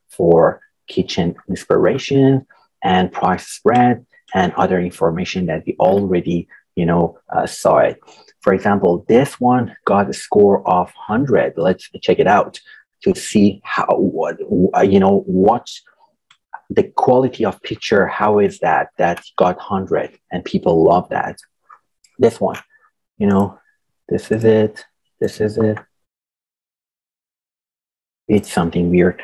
for kitchen inspiration and price spread and other information that we already, saw it. For example, this one got a score of 100. Let's check it out to see what the quality of picture, how is that got 100, and people love that. This one, this is it. It's something weird.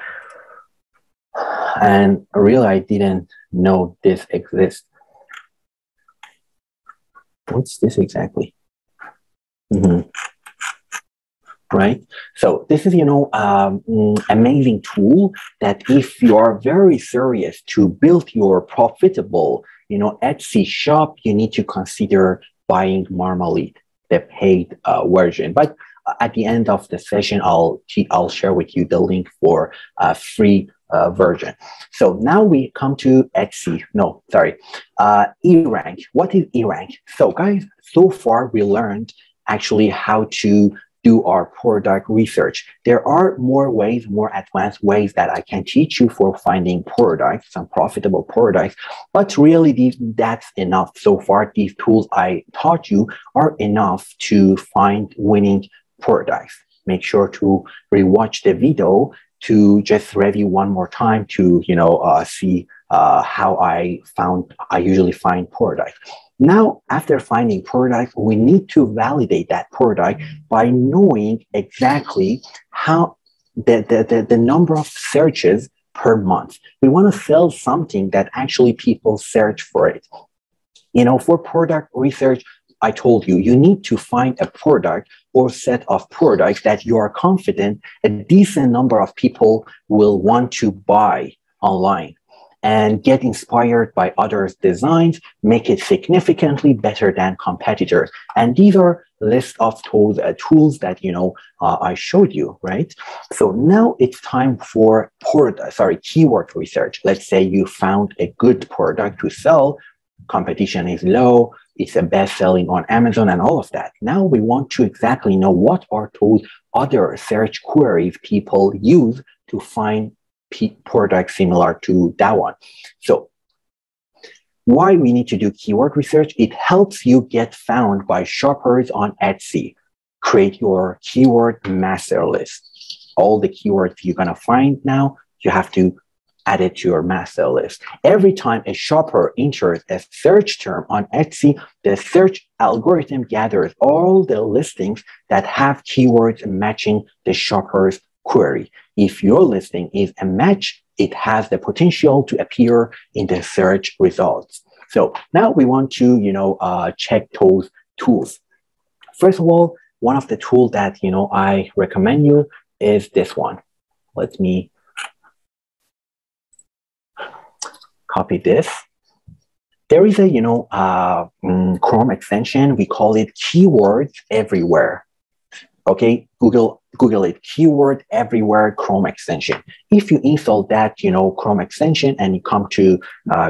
And really, I didn't know this exists. What's this exactly? Right? So this is, amazing tool that if you are very serious to build your profitable, Etsy shop, you need to consider buying Marmalade, the paid version. But at the end of the session, I'll share with you the link for a free version. So now we come to Etsy. No, sorry, eRank. What is eRank? So guys, so far we learned actually how to do our product research. There are more ways, more advanced ways that I can teach you for finding products, some profitable products, but really that's enough. So far, these tools I taught you are enough to find winning products. Make sure to rewatch the video to just review one more time to, see how I usually find products. Now, after finding product, we need to validate that product by knowing exactly how the number of searches per month. We want to sell something that actually people search for it. For product research, I told you, you need to find a product or set of products that you are confident a decent number of people will want to buy online, and get inspired by others' designs, make it significantly better than competitors. And these are list of tools that, I showed you, right? So now it's time for keyword research. Let's say you found a good product to sell, competition is low, it's a best-selling on Amazon and all of that. Now we want to exactly know what are those other search queries people use to find product similar to that one. So why we need to do keyword research? It helps you get found by shoppers on Etsy. Create your keyword master list. All the keywords you're going to find now, you have to add it to your master list. Every time a shopper enters a search term on Etsy, the search algorithm gathers all the listings that have keywords matching the shopper's query. If your listing is a match, it has the potential to appear in the search results. So now we want to, check those tools. First of all, one of the tools that, I recommend you is this one. Let me copy this. There is a, Chrome extension. We call it Keywords Everywhere. Okay, Google it, Keyword Everywhere Chrome extension. If you install that, Chrome extension and you come to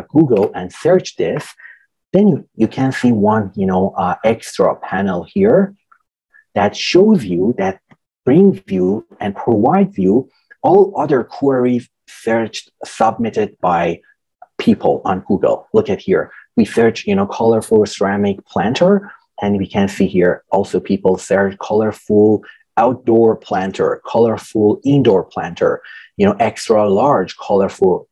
Google and search this, then you can see one, extra panel here that shows you, that brings you and provides you all other queries searched, submitted by people on Google. Look at here. We search, colorful ceramic planter, and we can see here also people search colorful outdoor planter, colorful indoor planter, extra large colorful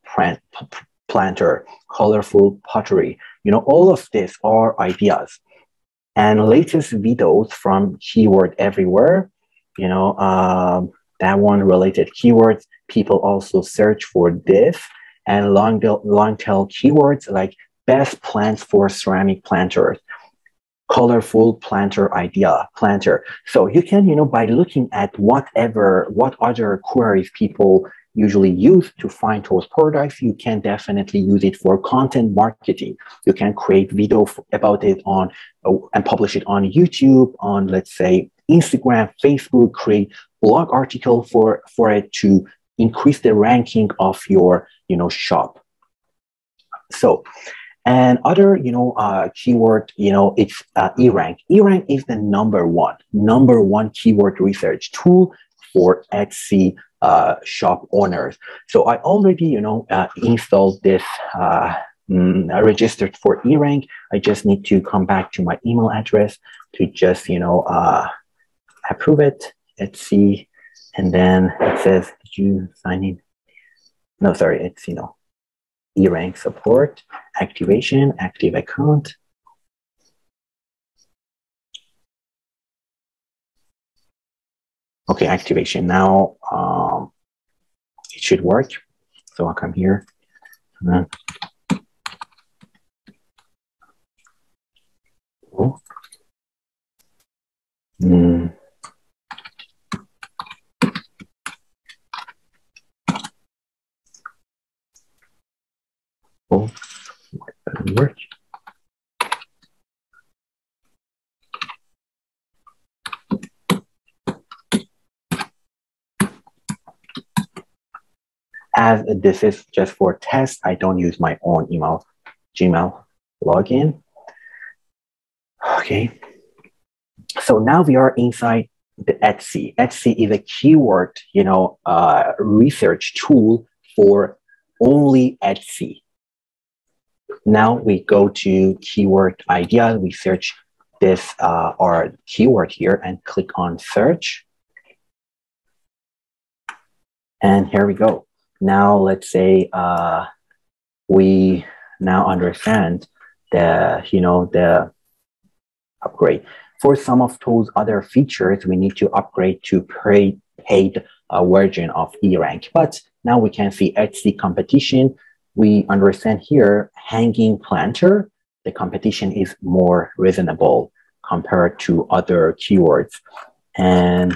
planter, colorful pottery. All of this are ideas. And latest videos from Keyword Everywhere, that one related keywords. People also search for this, and long tail keywords like best plants for ceramic planters, colorful planter idea, planter. So you can, by looking at what other queries people usually use to find those products, you can definitely use it for content marketing. You can create video about it and publish it on YouTube, on, let's say, Instagram, Facebook, create blog article for it to increase the ranking of your, shop. So, and other, keyword, it's eRank. eRank is the number one keyword research tool for Etsy shop owners. So I already, installed this, registered for eRank. I just need to come back to my email address to just, approve it. Etsy, and then it says, did you sign in? No, sorry, it's, eRank support, activation, active account. Okay, activation. Now it should work. So I'll come here. Oh, it doesn't work. As this is just for test, I don't use my own Gmail login. Okay. So now we are inside the Etsy. Etsy is a keyword, research tool for only Etsy. Now we go to keyword idea. We search this our keyword here and click on search. And here we go. Now let's say we now understand the upgrade. For some of those other features, we need to upgrade to paid version of eRank. But now we can see Etsy competition. We understand here hanging planter, the competition is more reasonable compared to other keywords. And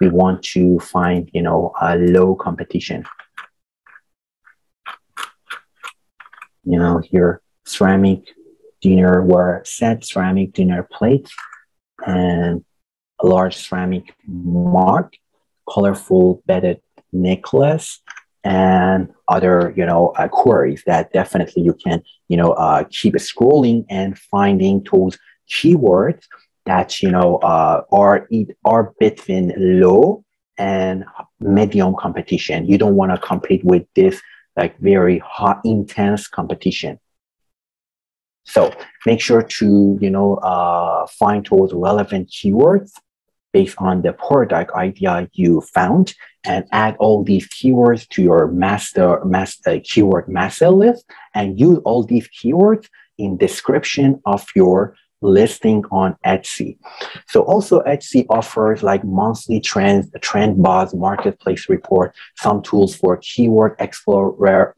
we want to find, a low competition. Here, ceramic dinnerware set, ceramic dinner plates, and a large ceramic mug, colorful beaded necklace, and other, queries that definitely you can, keep scrolling and finding those keywords that, are between low and medium competition. You don't want to compete with this like very hot, intense competition. So make sure to, find those relevant keywords based on the product idea you found, and add all these keywords to your keyword master list, and use all these keywords in description of your listing on Etsy. So also Etsy offers like monthly trends, trend buzz, marketplace report, some tools for keyword explorer,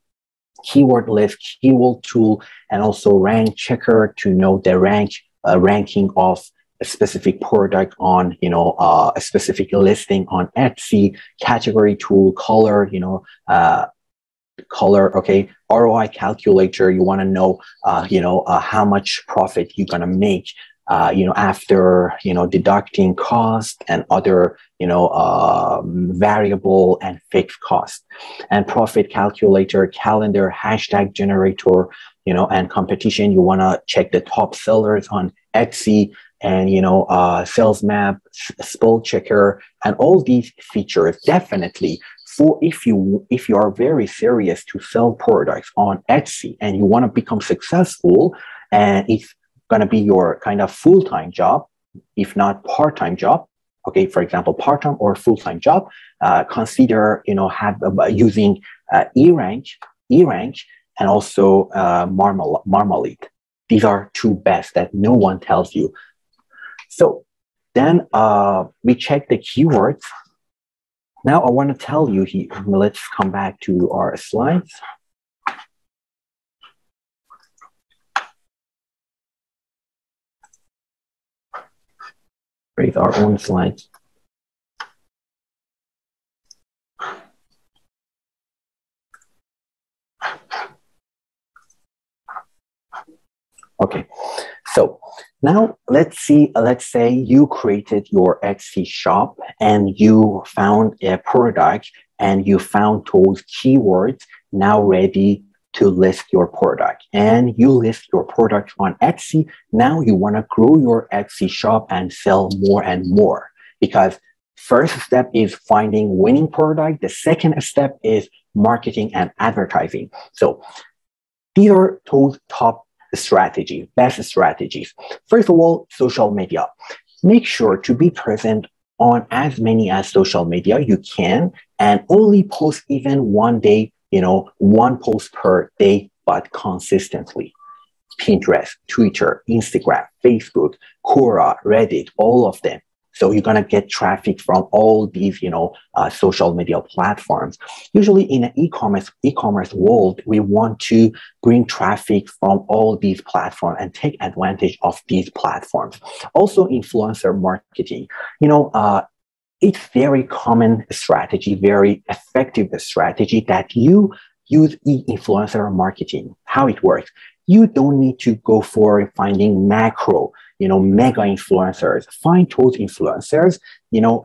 keyword list, keyword tool, and also rank checker to know the ranking of a specific product on, a specific listing on Etsy, category tool, color, okay, ROI calculator. You want to know, how much profit you're going to make, after, deducting cost and other, variable and fixed cost, and profit calculator, calendar, hashtag generator, and competition. You want to check the top sellers on Etsy, and, sales map, spell checker, and all these features definitely for if you are very serious to sell products on Etsy and you want to become successful, and it's going to be your kind of full-time job, if not part-time job, okay, for example, part-time or full-time job, consider, using eRank, and also Marmalade. These are two best that no one tells you. So then we check the keywords. Now I want to tell you here, let's come back to our slides. Create our own slides. Okay, so now let's say you created your Etsy shop and you found a product and you found those keywords now ready to list your product, and you list your product on Etsy. Now you want to grow your Etsy shop and sell more and more, because first step is finding winning product. The second step is marketing and advertising. So these are those top strategies, best strategies. First of all, social media. Make sure to be present on as many as social media you can, and only post even one day, one post per day, but consistently. Pinterest, Twitter, Instagram, Facebook, Quora, Reddit, all of them. So you're going to get traffic from all these, social media platforms. Usually in an e-commerce world, we want to bring traffic from all these platforms and take advantage of these platforms. Also, influencer marketing. It's very common strategy, very effective strategy that you use influencer marketing. How it works. You don't need to go for finding macro, mega influencers. Find those influencers,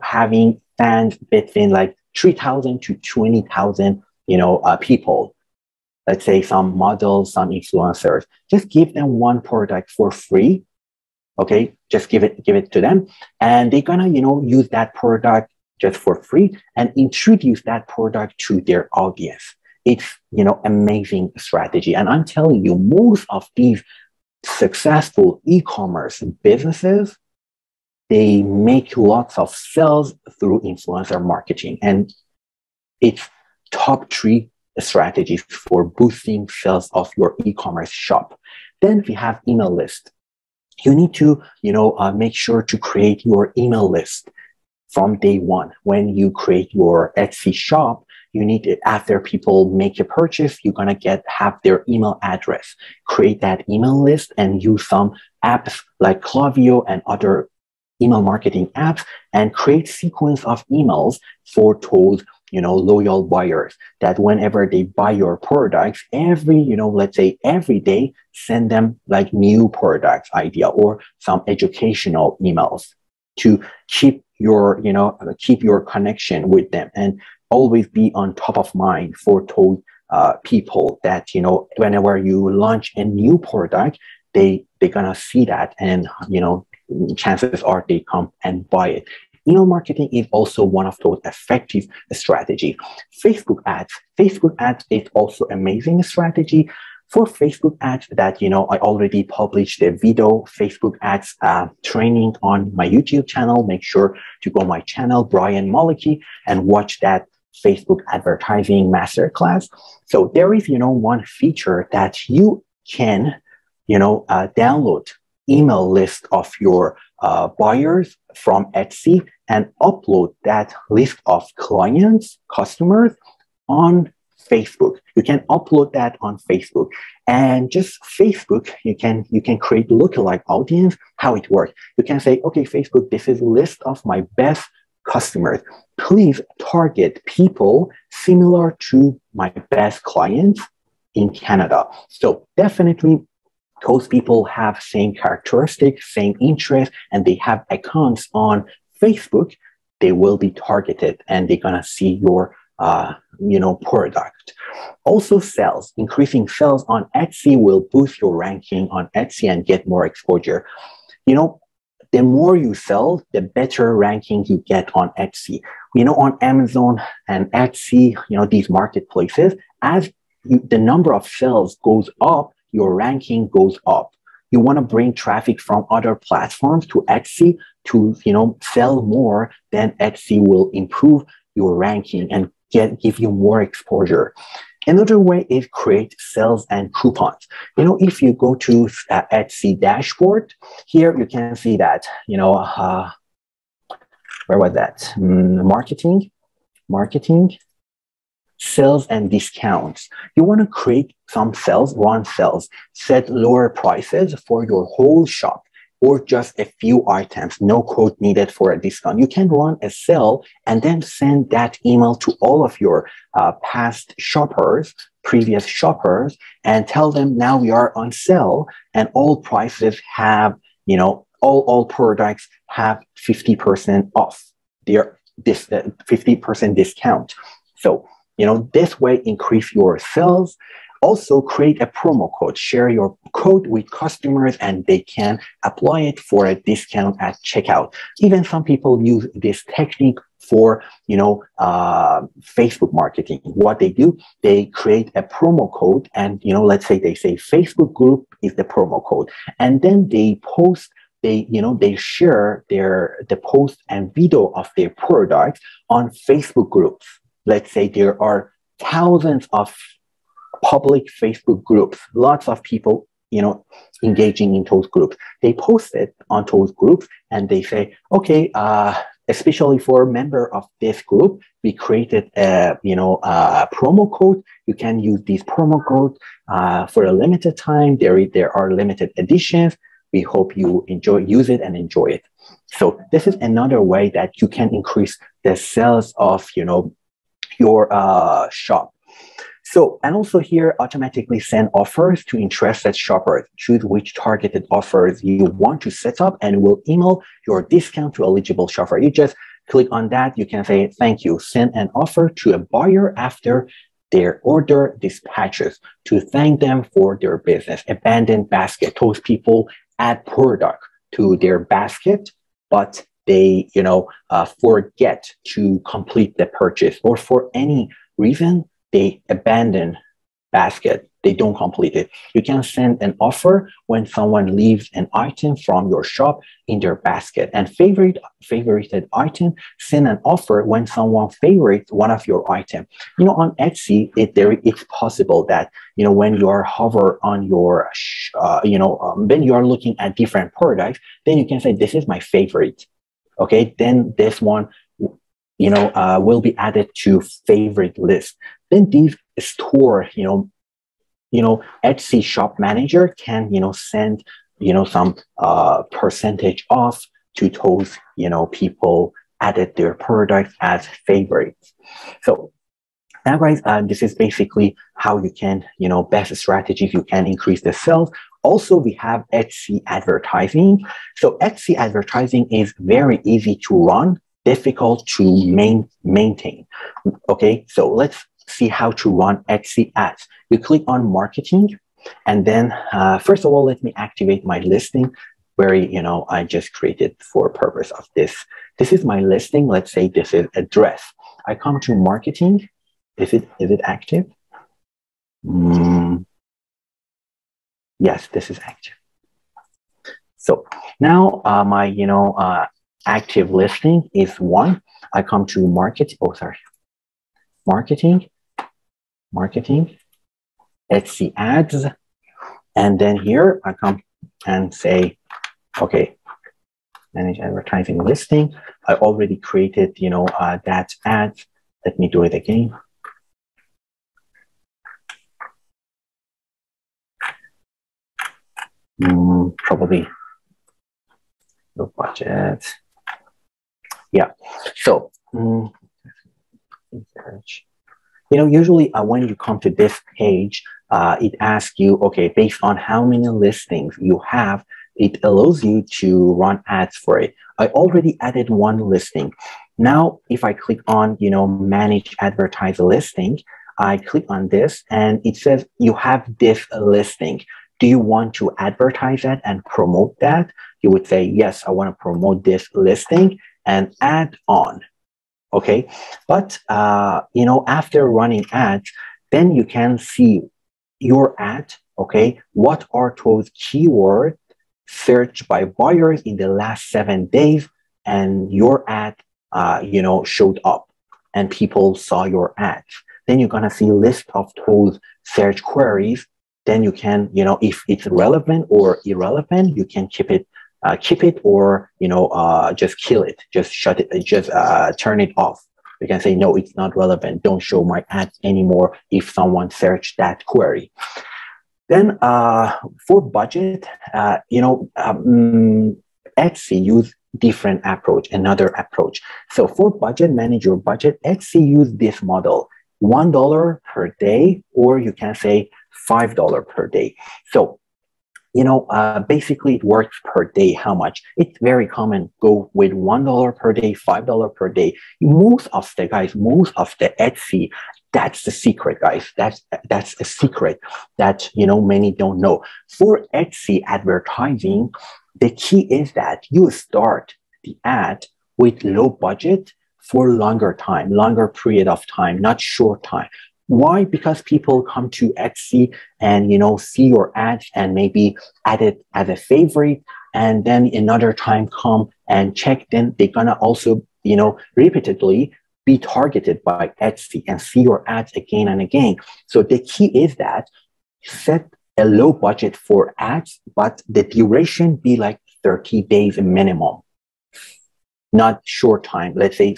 having fans between like 3,000 to 20,000, people. Let's say some models, some influencers. Just give them one product for free. Okay, just give it to them, and they're gonna, use that product just for free and introduce that product to their audience. It's, amazing strategy. And I'm telling you, most of these successful e-commerce businesses, they make lots of sales through influencer marketing. And it's top 3 strategies for boosting sales of your e-commerce shop. Then we have email list. You need to, make sure to create your email list from day one. When you create your Etsy shop, you need to, after people make a purchase, you're going to have their email address. Create that email list and use some apps like Klaviyo and other email marketing apps, and create sequence of emails for those, loyal buyers, that whenever they buy your products, let's say every day, send them like new products idea or some educational emails to keep your connection with them, and always be on top of mind for those people that, whenever you launch a new product, they're gonna see that, and, chances are they come and buy it. Email marketing is also one of those effective strategies. Facebook ads is also amazing strategy. For Facebook ads that, I already published a video, Facebook ads training on my YouTube channel. Make sure to go my channel, Brian Maliki, and watch that Facebook advertising masterclass. So there is, one feature that you can, download email list of your buyers from Etsy and upload that list of clients, customers on Facebook. You can upload that on Facebook, and just Facebook, you can create lookalike audience. How it works. You can say, okay, Facebook, this is a list of my best customers. Please target people similar to my best clients in Canada. So definitely those people have same characteristics, same interests, and they have accounts on Facebook. They will be targeted and they're gonna see your product. Also sales, increasing sales on Etsy will boost your ranking on Etsy and get more exposure. the more you sell, the better ranking you get on Etsy. On Amazon and Etsy, these marketplaces, as the number of sales goes up, your ranking goes up. You want to bring traffic from other platforms to Etsy to, sell more, then Etsy will improve your ranking and give you more exposure. Another way is create sales and coupons. If you go to Etsy dashboard, here you can see that, where was that? Marketing, sales and discounts. You want to create some sales, run sales, set lower prices for your whole shop or just a few items, no code needed for a discount. You can run a sale and then send that email to all of your past shoppers, previous shoppers, and tell them now we are on sale and all prices have, all products have 50% off. They're 50% discount. So, this way increase your sales. Also create a promo code, share your code with customers and they can apply it for a discount at checkout. Even some people use this technique for, Facebook marketing. What they do, they create a promo code and, let's say they say Facebook group is the promo code. And then they post, they share the post and video of their product on Facebook groups. Let's say there are thousands of public Facebook groups, lots of people, engaging in those groups. They post it on those groups and they say, okay, especially for a member of this group, we created a promo code. You can use this promo code for a limited time. There are limited editions. We hope you use it and enjoy it. So this is another way that you can increase the sales of, your shop. So, and also here, automatically send offers to interested shoppers. Choose which targeted offers you want to set up and will email your discount to eligible shopper. You just click on that. You can say, thank you. Send an offer to a buyer after their order dispatches to thank them for their business. Abandoned basket. Those people add product to their basket, but they, forget to complete the purchase or for any reason, they abandon basket, they don't complete it. You can send an offer when someone leaves an item from your shop in their basket. And favorited item, send an offer when someone favorites one of your items. On Etsy, it's possible that, when you are hover on your, when you are looking at different products, then you can say, this is my favorite. Okay, then this one, will be added to favorite list. Then these store, Etsy shop manager can, send, some percentage off to those, people added their products as favorites. So now, guys, this is basically how you can, best strategies you can increase the sales. Also, we have Etsy advertising. So Etsy advertising is very easy to run, difficult to maintain. Okay, so let's see how to run Etsy ads. You click on marketing, and then first of all, let me activate my listing where, I just created for purpose of this. This is my listing. Let's say this is a dress. I come to marketing. Is it active? Yes, this is active. So now my, active listing is 1. I come to marketing, Etsy ads. And then here I come and say, okay, manage advertising listing. I already created, that ad. Let me do it again. Probably no budget. Yeah. So, usually when you come to this page, it asks you, okay, based on how many listings you have, it allows you to run ads for it. I already added 1 listing. Now, if I click on, manage advertise listing, I click on this and it says you have this listing. Do you want to advertise that and promote that? you would say, yes, I want to promote this listing and add on. Okay, but after running ads, then you can see your ad. Okay, what are those keywords searched by buyers in the last 7 days, and your ad showed up and people saw your ads. Then you're gonna see a list of those search queries. Then you can, if it's relevant or irrelevant, you can keep it or just kill it, just shut it, just turn it off. You can say, no, it's not relevant, don't show my ads anymore if someone searched that query. Then for budget, Etsy use different approach, another approach. So for budget, manage your budget, Etsy use this model, $1 per day, or you can say $5 per day. So basically it works per day. How much? It's very common. Go with $1 per day, $5 per day. Most of the Etsy, that's the secret, guys. That's a secret that many don't know. For Etsy advertising, the key is that you start the ad with low budget for longer period of time, not short time. Why? Because people come to Etsy and, see your ads and maybe add it as a favorite, and then another time come and check, then they're gonna also, repeatedly be targeted by Etsy and see your ads again and again. So the key is that set a low budget for ads, but the duration be like 30 days minimum, not short time. Let's say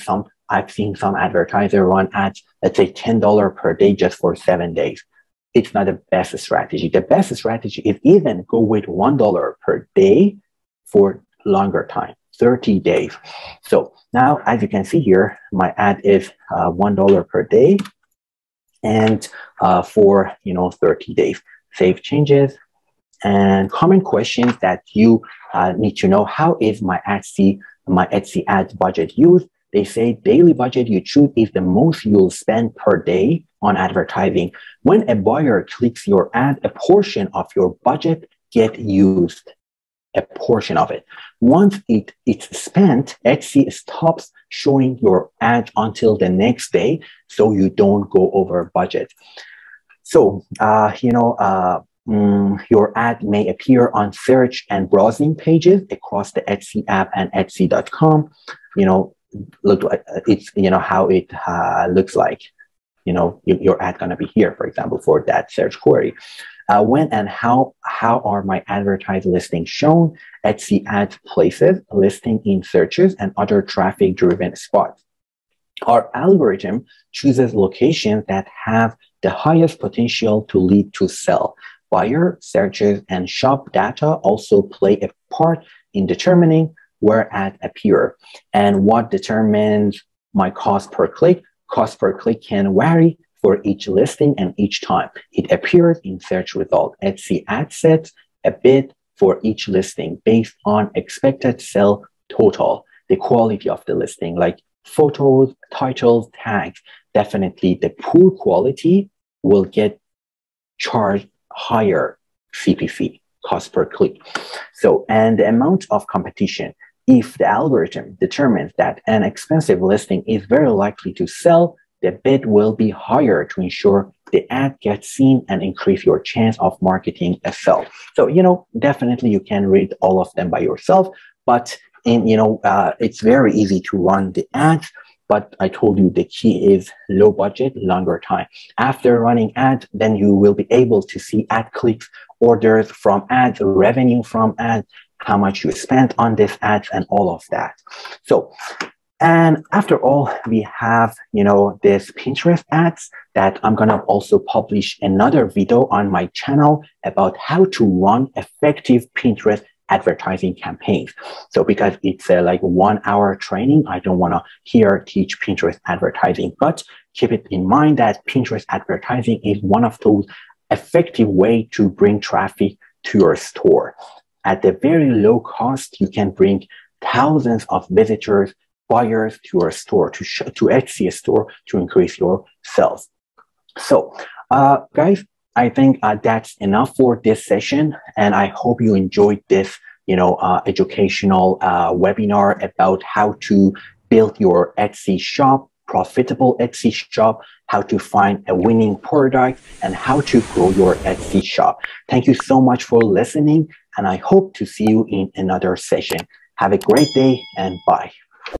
I've seen some advertiser run ads, let's say $10 per day just for 7 days. It's not the best strategy. The best strategy is even go with $1 per day for longer time, 30 days. So now, as you can see here, my ad is $1 per day and for 30 days. Save changes and common questions that you need to know. How is my Etsy ads budget used? They say daily budget you choose is the most you'll spend per day on advertising. When a buyer clicks your ad, a portion of your budget get used, a portion of it. Once it's spent, Etsy stops showing your ad until the next day, so you don't go over budget. So, your ad may appear on search and browsing pages across the Etsy app and Etsy.com. Look like it's how it looks like. Your ad gonna be here, for example, for that search query. When and how are my advertised listings shown? Etsy ads places listing in searches and other traffic-driven spots. Our algorithm chooses locations that have the highest potential to lead to sell. Buyer searches and shop data also play a part in determining where ads appear. And what determines my cost per click? Cost per click can vary for each listing and each time it appears in search result. Etsy ad sets a bid for each listing based on expected sell total, the quality of the listing, like photos, titles, tags. Definitely the poor quality will get charged higher CPC, cost per click. So, and the amount of competition. If the algorithm determines that an expensive listing is very likely to sell, the bid will be higher to ensure the ad gets seen and increase your chance of marketing a sell. So, definitely you can read all of them by yourself, but it's very easy to run the ads. But I told you the key is low budget, longer time. After running ads, then you will be able to see ad clicks, orders from ads, revenue from ads, how much you spent on this ads, and all of that. So, and after all, we have, this Pinterest ads that I'm going to also publish another video on my channel about how to run effective Pinterest advertising campaigns. So because it's like 1 hour training, I don't want to here teach Pinterest advertising, but keep it in mind that Pinterest advertising is one of those effective way to bring traffic to your store. At a very low cost, you can bring thousands of visitors, buyers to your store, to Etsy store to increase your sales. So guys, I think that's enough for this session, and I hope you enjoyed this educational webinar about how to build your Etsy shop, profitable Etsy shop, how to find a winning product, and how to grow your Etsy shop. Thank you so much for listening, and I hope to see you in another session. Have a great day and bye.